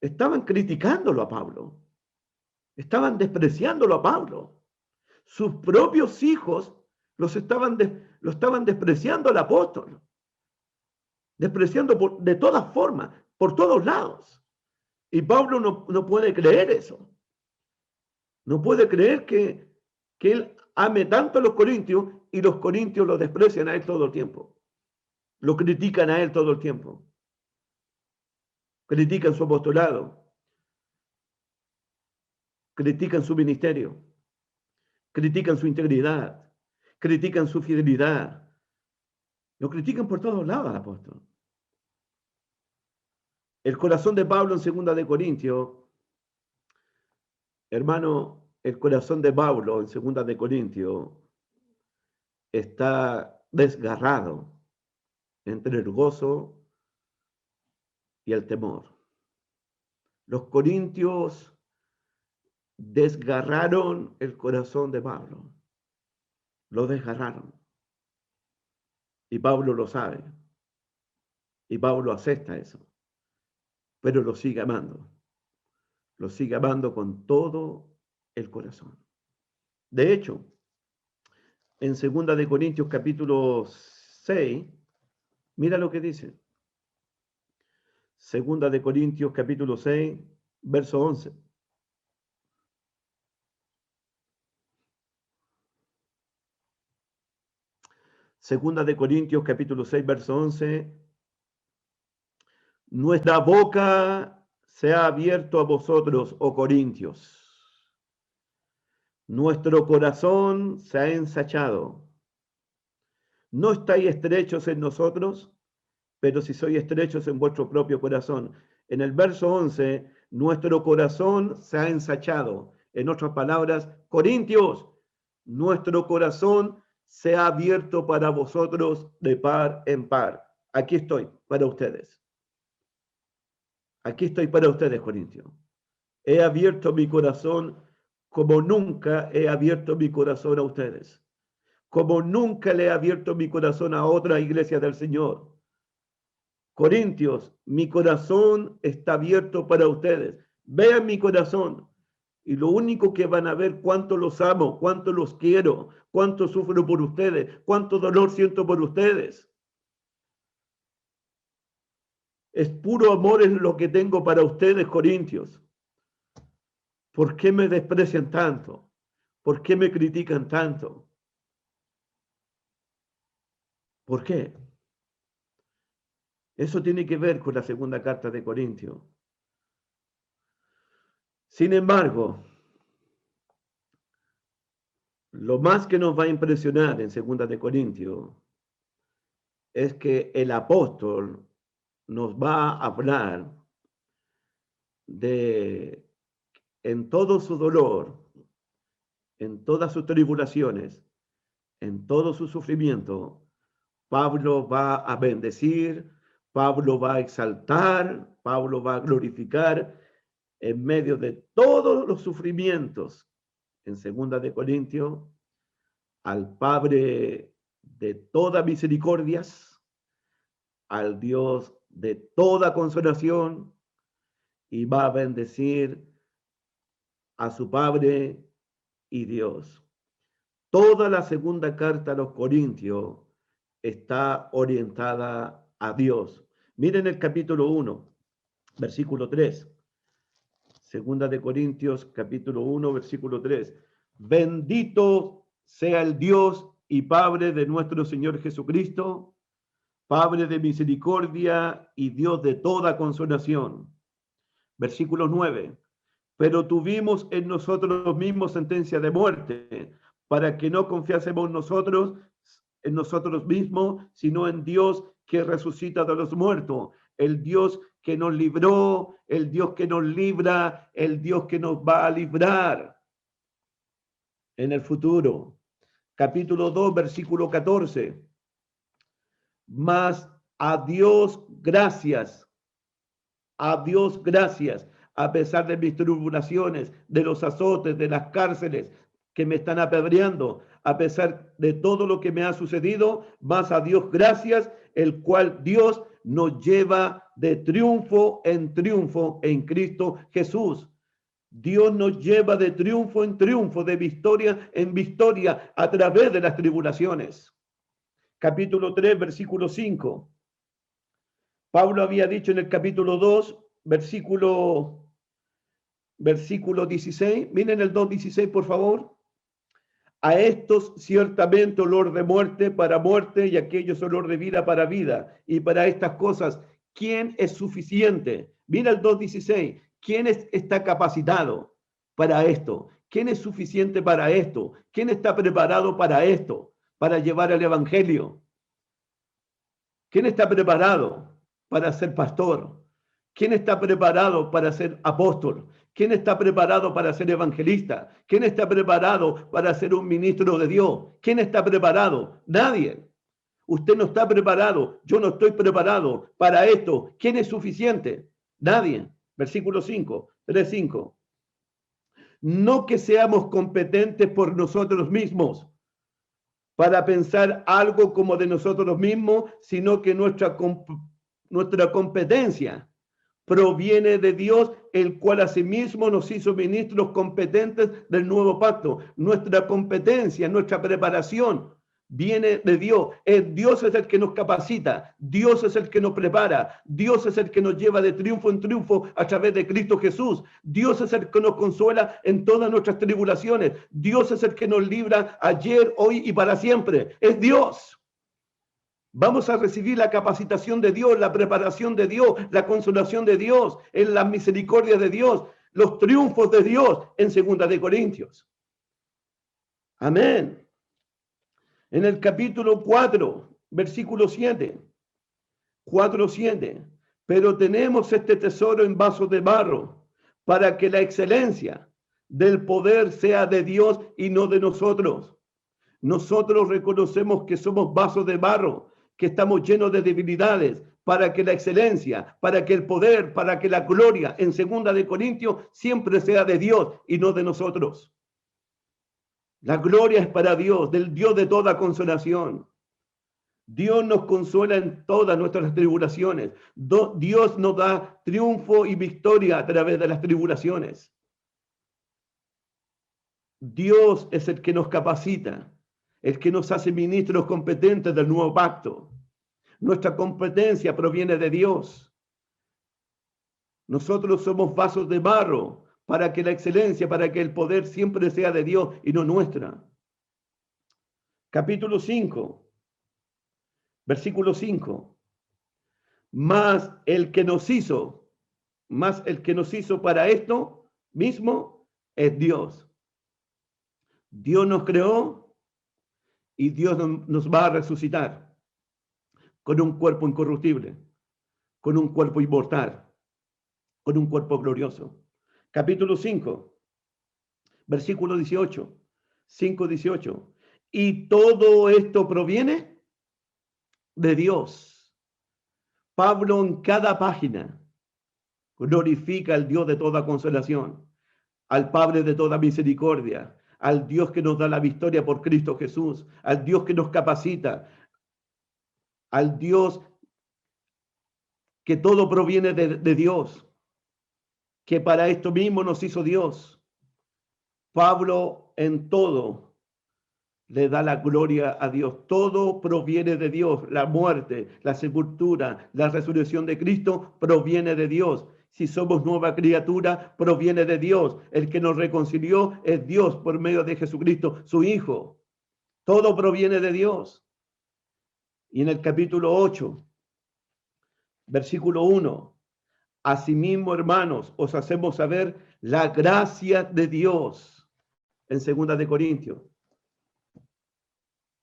S2: Estaban criticándolo a Pablo. Estaban despreciándolo a Pablo. Sus propios hijos lo estaban despreciando al apóstol. Despreciando de todas formas, por todos lados. Y Pablo no puede creer eso. No puede creer que él ame tanto a los corintios y los corintios lo desprecian a él todo el tiempo. Lo critican a él todo el tiempo. Critican su apostolado. Critican su ministerio. Critican su integridad. Critican su fidelidad. Lo critican por todos lados al apóstol. El corazón de Pablo en 2 de Corintios, hermano, el corazón de Pablo en 2 de Corintios está desgarrado entre el gozo y el temor. Los corintios desgarraron el corazón de Pablo. Lo desgarraron. Y Pablo lo sabe. Y Pablo acepta eso. Pero lo sigue amando. Lo sigue amando con todo el corazón. De hecho, en 2 de Corintios capítulo 6, mira lo que dice. 2 de Corintios capítulo 6, verso 11. Segunda de Corintios capítulo 6, verso 11. Nuestra boca se ha abierto a vosotros, oh corintios. Nuestro corazón se ha ensachado. No estáis estrechos en nosotros, pero si sois estrechos en vuestro propio corazón. En el verso 11, nuestro corazón se ha ensachado. En otras palabras, corintios, nuestro corazón se ha abierto para vosotros de par en par. Aquí estoy para ustedes. Aquí estoy para ustedes, corintios. He abierto mi corazón como nunca he abierto mi corazón a ustedes. Como nunca le he abierto mi corazón a otra iglesia del Señor. Corintios, mi corazón está abierto para ustedes. Vean mi corazón. Y lo único que van a ver cuánto los amo, cuánto los quiero, cuánto sufro por ustedes, cuánto dolor siento por ustedes. Es puro amor en lo que tengo para ustedes, Corintios. ¿Por qué me desprecian tanto? ¿Por qué me critican tanto? ¿Por qué? Eso tiene que ver con la segunda carta de Corintios. Sin embargo, lo más que nos va a impresionar en segunda de Corintios es que el apóstol nos va a hablar de, en todo su dolor, en todas sus tribulaciones, en todo su sufrimiento, Pablo va a bendecir, Pablo va a exaltar, Pablo va a glorificar en medio de todos los sufrimientos, en segunda de Corintios, al Padre de todas misericordias, al Dios de toda consolación, y va a bendecir a su Padre y Dios. Toda la segunda carta a los Corintios está orientada a Dios. Miren el capítulo 1, versículo 3. Segunda de Corintios, capítulo 1, versículo 3. Bendito sea el Dios y Padre de nuestro Señor Jesucristo, Padre de misericordia y Dios de toda consolación. Versículo 9. Pero tuvimos en nosotros mismos sentencia de muerte, para que no confiásemos en nosotros mismos, sino en Dios que resucita de los muertos, el Dios que nos libró, el Dios que nos libra, el Dios que nos va a librar en el futuro. Capítulo 2, versículo 14. Mas a Dios gracias, a pesar de mis tribulaciones, de los azotes, de las cárceles que me están apedreando, a pesar de todo lo que me ha sucedido, más a Dios gracias, el cual Dios nos lleva de triunfo en Cristo Jesús. Dios nos lleva de triunfo en triunfo, de victoria en victoria, a través de las tribulaciones. Capítulo 3, versículo 5. Pablo había dicho en el capítulo 2, versículo 16. Miren el 2:16, por favor. A estos ciertamente olor de muerte para muerte, y aquellos olor de vida para vida. Y para estas cosas, ¿quién es suficiente? Mira el 2:16. ¿Quién está capacitado para esto? ¿Quién es suficiente para esto? ¿Quién está preparado para esto? Para llevar el evangelio. ¿Quién está preparado para ser pastor? ¿Quién está preparado para ser apóstol? ¿Quién está preparado para ser evangelista? ¿Quién está preparado para ser un ministro de Dios? ¿Quién está preparado? Nadie. Usted no está preparado. Yo no estoy preparado para esto. ¿Quién es suficiente? Nadie. Versículo 5, 3:5. No que seamos competentes por nosotros mismos para pensar algo como de nosotros mismos, sino que nuestra competencia proviene de Dios, el cual asimismo nos hizo ministros competentes del nuevo pacto. Nuestra competencia, nuestra preparación viene de Dios. Dios es el que nos capacita, Dios es el que nos prepara, Dios es el que nos lleva de triunfo en triunfo a través de Cristo Jesús. Dios es el que nos consuela en todas nuestras tribulaciones. Dios es el que nos libra ayer, hoy y para siempre. Es Dios. Vamos a recibir la capacitación de Dios, la preparación de Dios, la consolación de Dios, en la misericordia de Dios, los triunfos de Dios en segunda de Corintios. Amén. En el capítulo 4, versículo 7, 4:7, pero tenemos este tesoro en vasos de barro, para que la excelencia del poder sea de Dios y no de nosotros. Nosotros reconocemos que somos vasos de barro, que estamos llenos de debilidades, para que la excelencia, para que el poder, para que la gloria en segunda de Corintios siempre sea de Dios y no de nosotros. La gloria es para Dios, del Dios de toda consolación. Dios nos consuela en todas nuestras tribulaciones. Dios nos da triunfo y victoria a través de las tribulaciones. Dios es el que nos capacita, el que nos hace ministros competentes del nuevo pacto. Nuestra competencia proviene de Dios. Nosotros somos vasos de barro para que la excelencia, para que el poder siempre sea de Dios y no nuestra. Capítulo 5, versículo 5. Más el que nos hizo para esto mismo es Dios. Dios nos creó y Dios nos va a resucitar con un cuerpo incorruptible, con un cuerpo inmortal, con un cuerpo glorioso. Capítulo 5, versículo 18, 5:18. Y todo esto proviene de Dios. Pablo en cada página glorifica al Dios de toda consolación, al Padre de toda misericordia, al Dios que nos da la victoria por Cristo Jesús, al Dios que nos capacita, al Dios que todo proviene de Dios, que para esto mismo nos hizo Dios. Pablo en todo le da la gloria a Dios. Todo proviene de Dios. La muerte, la sepultura, la resurrección de Cristo proviene de Dios. Si somos nueva criatura, proviene de Dios. El que nos reconcilió es Dios por medio de Jesucristo, su Hijo. Todo proviene de Dios. Y en el capítulo 8, versículo 1, asimismo, hermanos, os hacemos saber la gracia de Dios. En 2 de Corintios.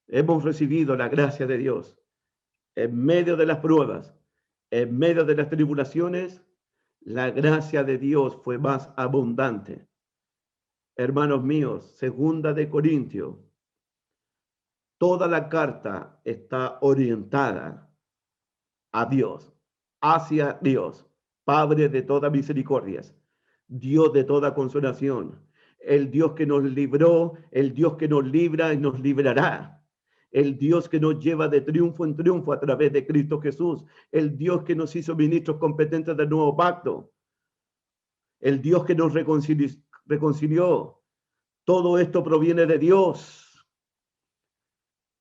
S2: Hemos recibido la gracia de Dios en medio de las pruebas, en medio de las tribulaciones. La gracia de Dios fue más abundante. Hermanos míos, 2 de Corintios, toda la carta está orientada a Dios, hacia Dios, Padre de todas misericordias, Dios de toda consolación, el Dios que nos libró, el Dios que nos libra y nos librará. El Dios que nos lleva de triunfo en triunfo a través de Cristo Jesús. El Dios que nos hizo ministros competentes del nuevo pacto. El Dios que nos reconcilió. Todo esto proviene de Dios.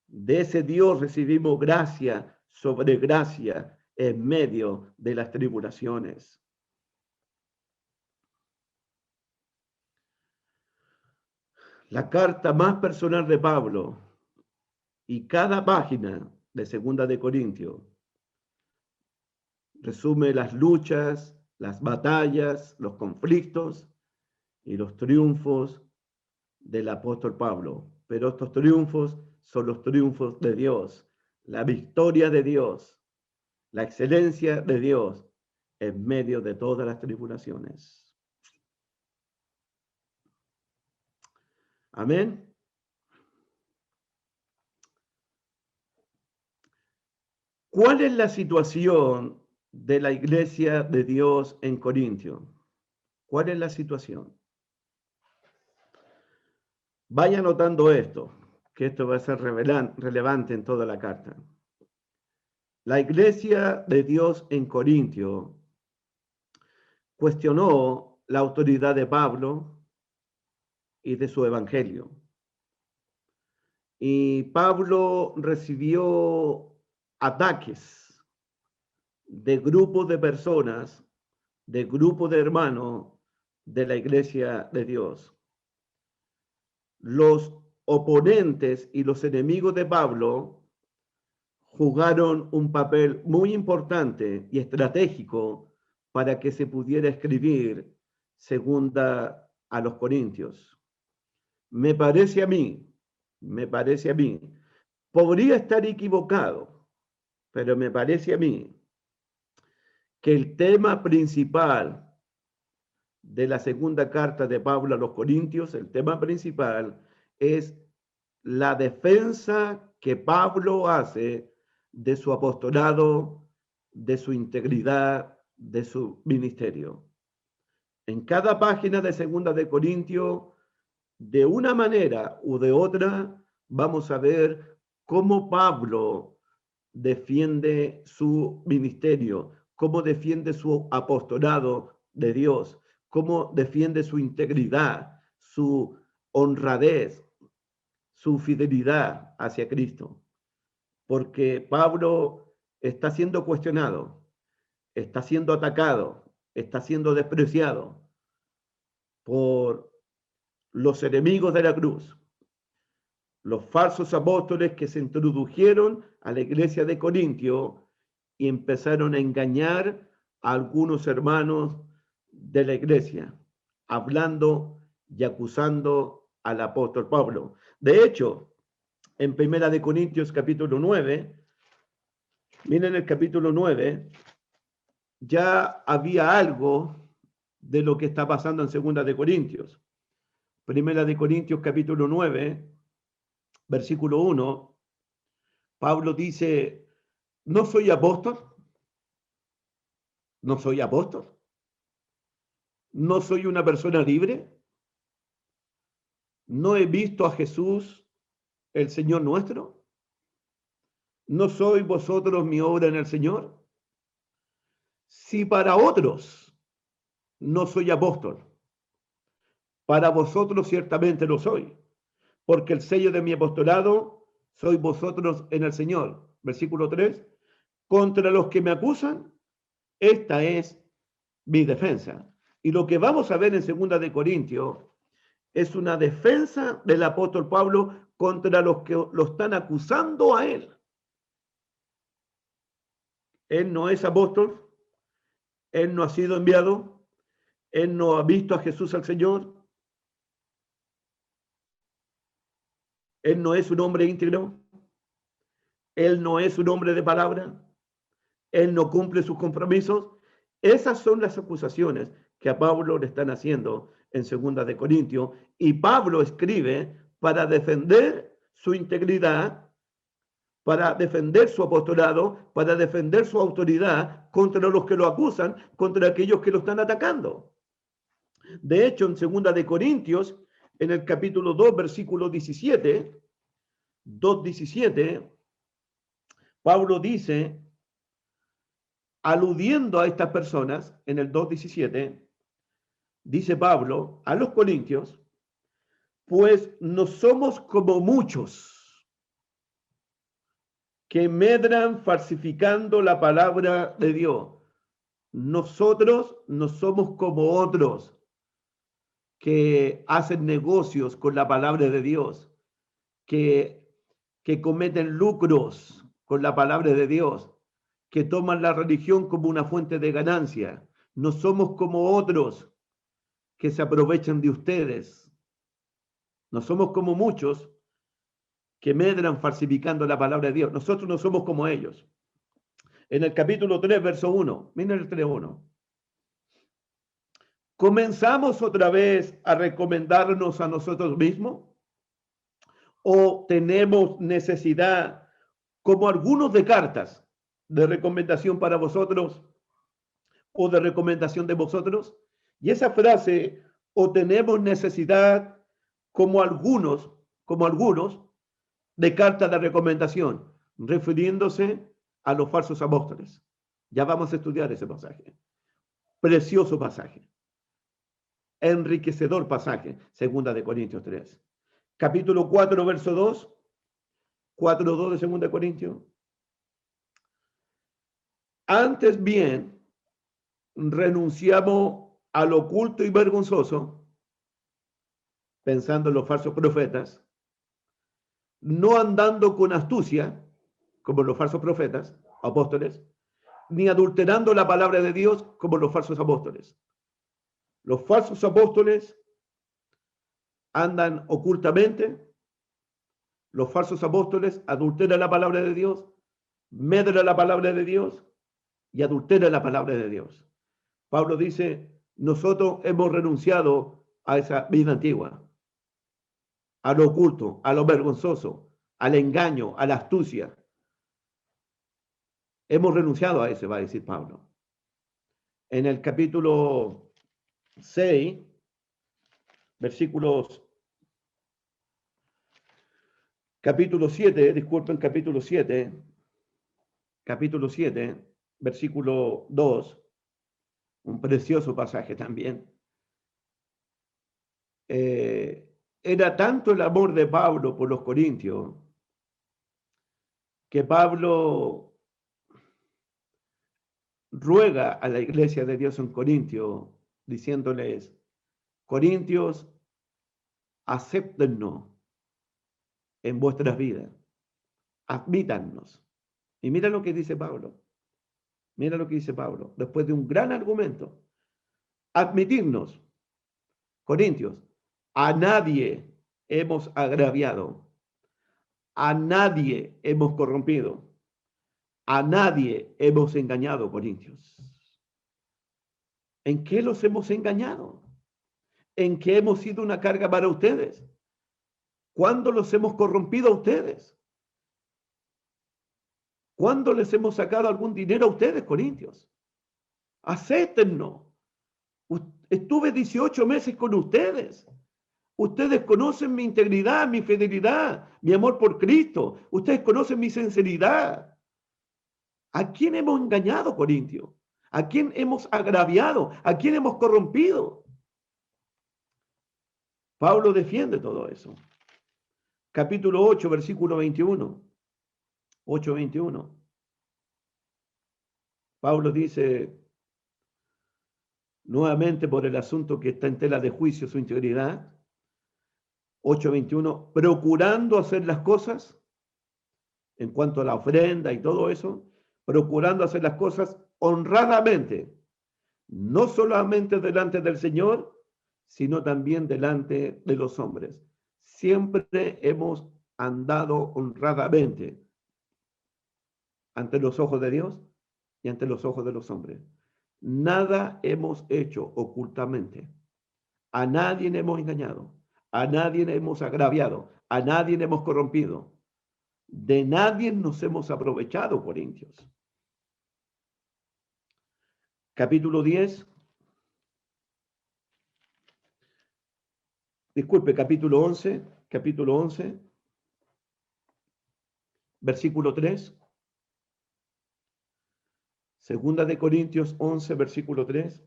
S2: De ese Dios recibimos gracia sobre gracia en medio de las tribulaciones. La carta más personal de Pablo y cada página de 2 de Corintios resume las luchas, las batallas, los conflictos y los triunfos del apóstol Pablo. Pero estos triunfos son los triunfos de Dios, la victoria de Dios, la excelencia de Dios en medio de todas las tribulaciones. Amén. ¿Cuál es la situación de la iglesia de Dios en Corintio? ¿Cuál es la situación? Vaya notando esto, que esto va a ser relevante en toda la carta. La iglesia de Dios en Corintio cuestionó la autoridad de Pablo y de su evangelio. Y Pablo recibió ataques de grupos de personas, de grupos de hermanos de la iglesia de Dios. Los oponentes y los enemigos de Pablo jugaron un papel muy importante y estratégico para que se pudiera escribir 2 a los Corintios. Me parece a mí, podría estar equivocado, pero me parece a mí que el tema principal de la segunda carta de Pablo a los Corintios, el tema principal es la defensa que Pablo hace de su apostolado, de su integridad, de su ministerio. En cada página de 2 de Corintios, de una manera u de otra, vamos a ver cómo Pablo defiende su ministerio, cómo defiende su apostolado de Dios, cómo defiende su integridad, su honradez, su fidelidad hacia Cristo, porque Pablo está siendo cuestionado, está siendo atacado, está siendo despreciado por los enemigos de la cruz, los falsos apóstoles que se introdujeron a la iglesia de Corintio y empezaron a engañar a algunos hermanos de la iglesia, hablando y acusando al apóstol Pablo. De hecho, en Primera de Corintios capítulo 9, miren el capítulo 9, ya había algo de lo que está pasando en Segunda de Corintios. Primera de Corintios capítulo 9, versículo 1, Pablo dice, ¿no soy apóstol? ¿No soy apóstol? ¿No soy una persona libre? ¿No he visto a Jesús, el Señor nuestro? ¿No sois vosotros mi obra en el Señor? Si para otros no soy apóstol, para vosotros ciertamente lo soy, porque el sello de mi apostolado sois vosotros en el Señor. Versículo 3, contra los que me acusan, esta es mi defensa. Y lo que vamos a ver en Segunda de Corintios es una defensa del apóstol Pablo contra los que lo están acusando a él. Él no es apóstol, él no ha sido enviado, él no ha visto a Jesús al Señor, él no es un hombre íntegro, él no es un hombre de palabra, él no cumple sus compromisos. Esas son las acusaciones que a Pablo le están haciendo en Segunda de Corintios, y Pablo escribe para defender su integridad, para defender su apostolado, para defender su autoridad contra los que lo acusan, contra aquellos que lo están atacando. De hecho, en Segunda de Corintios, en el capítulo 2, versículo 17, 2:17, Pablo dice, aludiendo a estas personas, en el 2:17, dice Pablo a los corintios, pues no somos como muchos que medran falsificando la palabra de Dios. Nosotros no somos como otros que hacen negocios con la palabra de Dios, que cometen lucros con la palabra de Dios, que toman la religión como una fuente de ganancia. No somos como otros que se aprovechan de ustedes. No somos como muchos que medran falsificando la palabra de Dios. Nosotros no somos como ellos. En el capítulo 3, verso 1, miren el 3:1. ¿Comenzamos otra vez a recomendarnos a nosotros mismos? ¿O tenemos necesidad, como algunos, de cartas de recomendación para vosotros o de recomendación de vosotros? Y esa frase, o tenemos necesidad, como algunos, de cartas de recomendación, refiriéndose a los falsos apóstoles. Ya vamos a estudiar ese pasaje. Precioso pasaje. Enriquecedor pasaje, Segunda de Corintios 3. Capítulo 4, verso 2. 4:2 de Segunda de Corintios. Antes bien, renunciamos a lo oculto y vergonzoso, pensando en los falsos profetas, no andando con astucia, como los falsos profetas, apóstoles, ni adulterando la palabra de Dios, como los falsos apóstoles. Los falsos apóstoles andan ocultamente, los falsos apóstoles adulteran la palabra de Dios, medran la palabra de Dios y adulteran la palabra de Dios. Pablo dice, nosotros hemos renunciado a esa vida antigua, a lo oculto, a lo vergonzoso, al engaño, a la astucia. Hemos renunciado a eso, va a decir Pablo. En el capítulo 6, capítulo 7, versículo 2, un precioso pasaje también. Era tanto el amor de Pablo por los corintios que Pablo ruega a la iglesia de Dios en Corintio, diciéndoles: Corintios, acéptennos en vuestras vidas, admítannos. Y mira lo que dice Pablo, mira lo que dice Pablo, después de un gran argumento: admitirnos, Corintios, a nadie hemos agraviado, a nadie hemos corrompido, a nadie hemos engañado, Corintios. ¿En qué los hemos engañado? ¿En qué hemos sido una carga para ustedes? ¿Cuándo los hemos corrompido a ustedes? ¿Cuándo les hemos sacado algún dinero a ustedes, Corintios? Acéptennos. Estuve 18 meses con ustedes. Ustedes conocen mi integridad, mi fidelidad, mi amor por Cristo. Ustedes conocen mi sinceridad. ¿A quién hemos engañado, Corintios? ¿A quién hemos agraviado? ¿A quién hemos corrompido? Pablo defiende todo eso. Capítulo 8, versículo 21. 8:21. Pablo dice nuevamente por el asunto que está en tela de juicio su integridad. 8:21, procurando hacer las cosas, en cuanto a la ofrenda y todo eso, procurando hacer las cosas honradamente, no solamente delante del Señor, sino también delante de los hombres. Siempre hemos andado honradamente ante los ojos de Dios y ante los ojos de los hombres. Nada hemos hecho ocultamente. A nadie hemos engañado. A nadie hemos agraviado. A nadie hemos corrompido. De nadie nos hemos aprovechado, Corintios. Capítulo 10. Disculpe, capítulo 11. Capítulo 11. Versículo 3. Segunda de Corintios 11, versículo 3.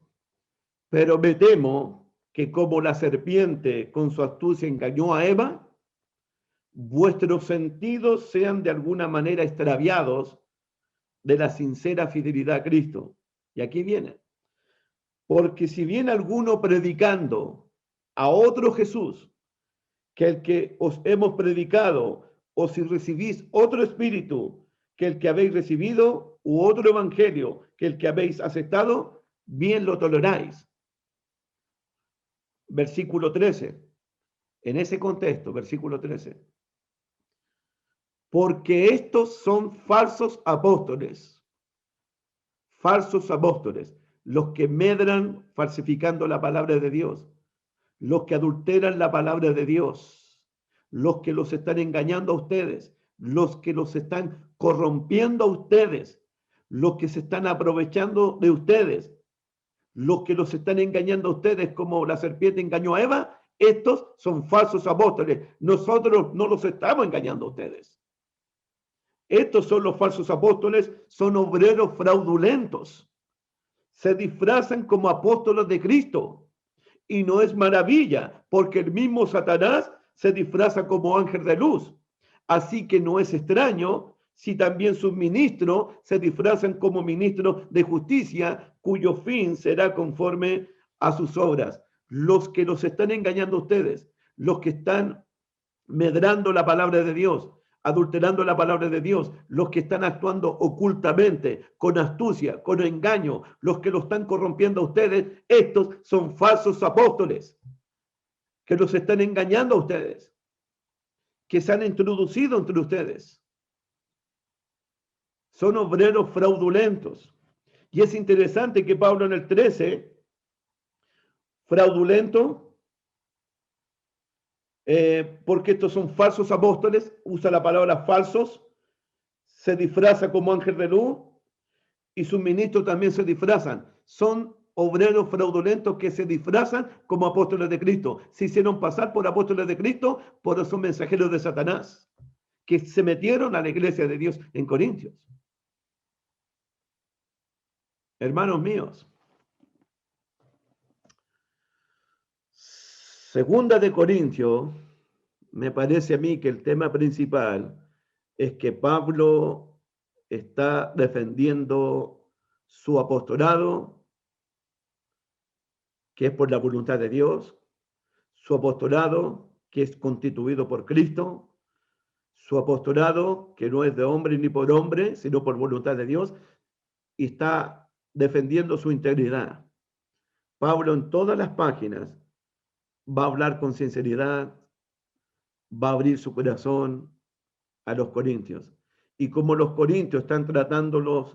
S2: Pero me temo que como la serpiente con su astucia engañó a Eva, vuestros sentidos sean de alguna manera extraviados de la sincera fidelidad a Cristo. Y aquí viene. Porque si viene alguno predicando a otro Jesús que el que os hemos predicado, o si recibís otro espíritu que el que habéis recibido, u otro evangelio que el que habéis aceptado, bien lo toleráis. Versículo 13. En ese contexto, versículo 13. Porque estos son falsos apóstoles, los que medran falsificando la palabra de Dios, los que adulteran la palabra de Dios, los que los están engañando a ustedes, los que los están corrompiendo a ustedes, los que se están aprovechando de ustedes, los que los están engañando a ustedes como la serpiente engañó a Eva. Estos son falsos apóstoles. Nosotros no los estamos engañando a ustedes. Estos son los falsos apóstoles, son obreros fraudulentos. Se disfrazan como apóstoles de Cristo. Y no es maravilla, porque el mismo Satanás se disfraza como ángel de luz. Así que no es extraño si también sus ministros se disfrazan como ministros de justicia, cuyo fin será conforme a sus obras. Los que los están engañando a ustedes, los que están medrando la palabra de Dios, adulterando la palabra de Dios, los que están actuando ocultamente, con astucia, con engaño, los que lo están corrompiendo a ustedes, estos son falsos apóstoles, que los están engañando a ustedes, que se han introducido entre ustedes. Son obreros fraudulentos. Y es interesante que Pablo en el 13, fraudulento, porque estos son falsos apóstoles, usa la palabra falsos, se disfraza como ángel de luz y sus ministros también se disfrazan. Son obreros fraudulentos que se disfrazan como apóstoles de Cristo. Se hicieron pasar por apóstoles de Cristo, por esos mensajeros de Satanás, que se metieron a la iglesia de Dios en Corintios. Hermanos míos, Segunda de Corintios, me parece a mí que el tema principal es que Pablo está defendiendo su apostolado, que es por la voluntad de Dios, su apostolado, que es constituido por Cristo, su apostolado, que no es de hombre ni por hombre, sino por voluntad de Dios, y está defendiendo su integridad. Pablo en todas las páginas va a hablar con sinceridad, va a abrir su corazón a los corintios. Y como los corintios están tratando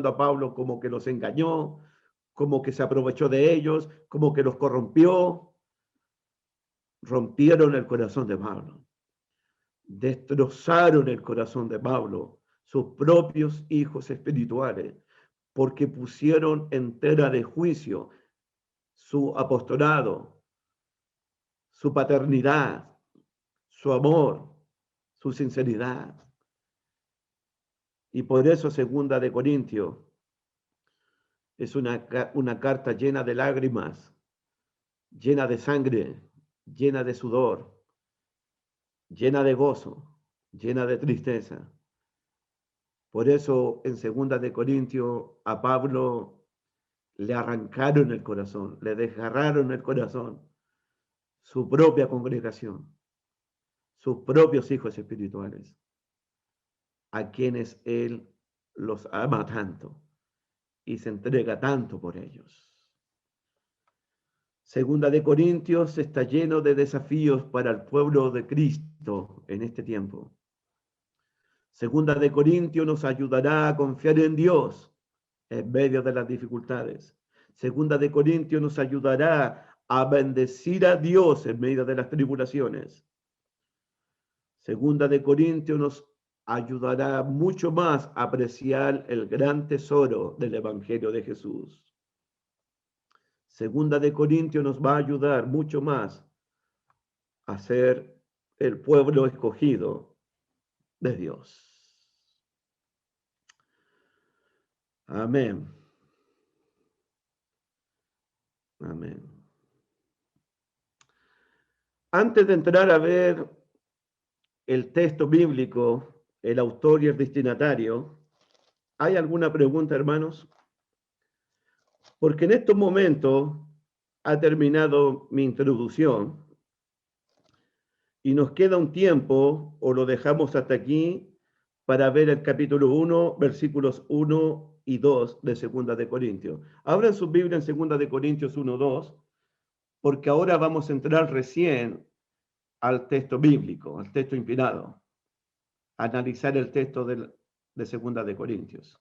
S2: a Pablo como que los engañó, como que se aprovechó de ellos, como que los corrompió, rompieron el corazón de Pablo, destrozaron el corazón de Pablo, sus propios hijos espirituales, porque pusieron en tela de juicio su apostolado, su paternidad, su amor, su sinceridad. Y por eso segunda de Corintios es una carta llena de lágrimas, llena de sangre, llena de sudor, llena de gozo, llena de tristeza. Por eso en segunda de Corintios a Pablo le arrancaron el corazón, le desgarraron el corazón, su propia congregación, sus propios hijos espirituales, a quienes él los ama tanto y se entrega tanto por ellos. Segunda de Corintios está lleno de desafíos para el pueblo de Cristo en este tiempo. Segunda de Corintios nos ayudará a confiar en Dios en medio de las dificultades. Segunda de Corintios nos ayudará a bendecir a Dios en medio de las tribulaciones. Segunda de Corintios nos ayudará mucho más a apreciar el gran tesoro del Evangelio de Jesús. Segunda de Corintios nos va a ayudar mucho más a ser el pueblo escogido de Dios. Amén. Amén. Antes de entrar a ver el texto bíblico, el autor y el destinatario, ¿hay alguna pregunta, hermanos? Porque en estos momentos ha terminado mi introducción y nos queda un tiempo, o lo dejamos hasta aquí, para ver el capítulo 1, versículos 1 y 2 de Segunda de Corintios. Abran su Biblia en Segunda de Corintios 1, 2, porque ahora vamos a entrar recién al texto bíblico, al texto inspirado, a analizar el texto de Segunda de Corintios.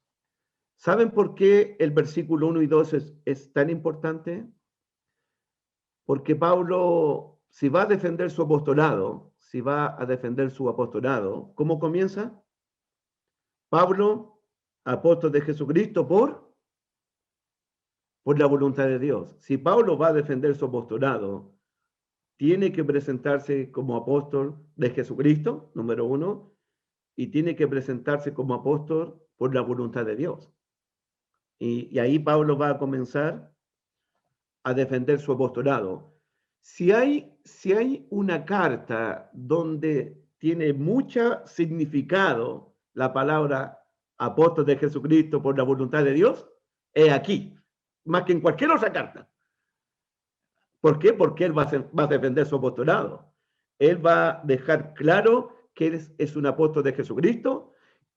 S2: ¿Saben por qué el versículo 1 y 2 es tan importante? Porque Pablo, si va a defender su apostolado, ¿cómo comienza? Pablo, apóstol de Jesucristo por la voluntad de Dios. Si Pablo va a defender su apostolado, tiene que presentarse como apóstol de Jesucristo, número 1, y tiene que presentarse como apóstol por la voluntad de Dios. Y ahí Pablo va a comenzar a defender su apostolado. Si hay una carta donde tiene mucho significado la palabra apóstol de Jesucristo por la voluntad de Dios, es aquí, más que en cualquier otra carta. ¿Por qué? Porque él va a defender su apostolado. Él va a dejar claro que es un apóstol de Jesucristo,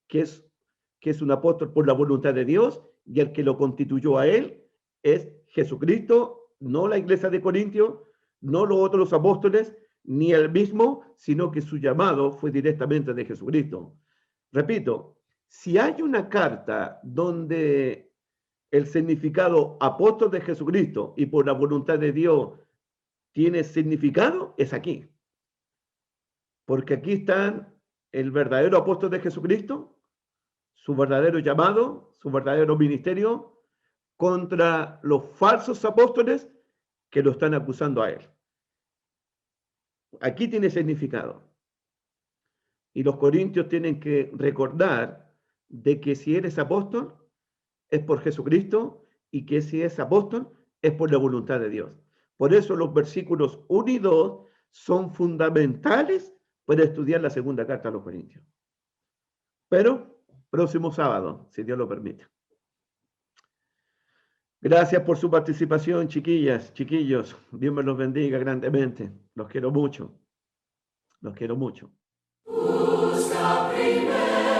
S2: que es un apóstol por la voluntad de Dios, y el que lo constituyó a él es Jesucristo, no la iglesia de Corintios, no los otros apóstoles, ni él mismo, sino que su llamado fue directamente de Jesucristo. Repito, si hay una carta donde el significado apóstol de Jesucristo y por la voluntad de Dios tiene significado, es aquí. Porque aquí están el verdadero apóstol de Jesucristo, su verdadero llamado, su verdadero ministerio, contra los falsos apóstoles que lo están acusando a él. Aquí tiene significado. Y los corintios tienen que recordar de que si eres apóstol, es por Jesucristo, y que si es apóstol, es por la voluntad de Dios. Por eso los versículos 1 y 2 son fundamentales para estudiar la segunda carta a los Corintios. Pero próximo sábado, si Dios lo permite. Gracias por su participación, chiquillas, chiquillos. Dios me los bendiga grandemente. Los quiero mucho. Los quiero mucho.
S1: Busca primero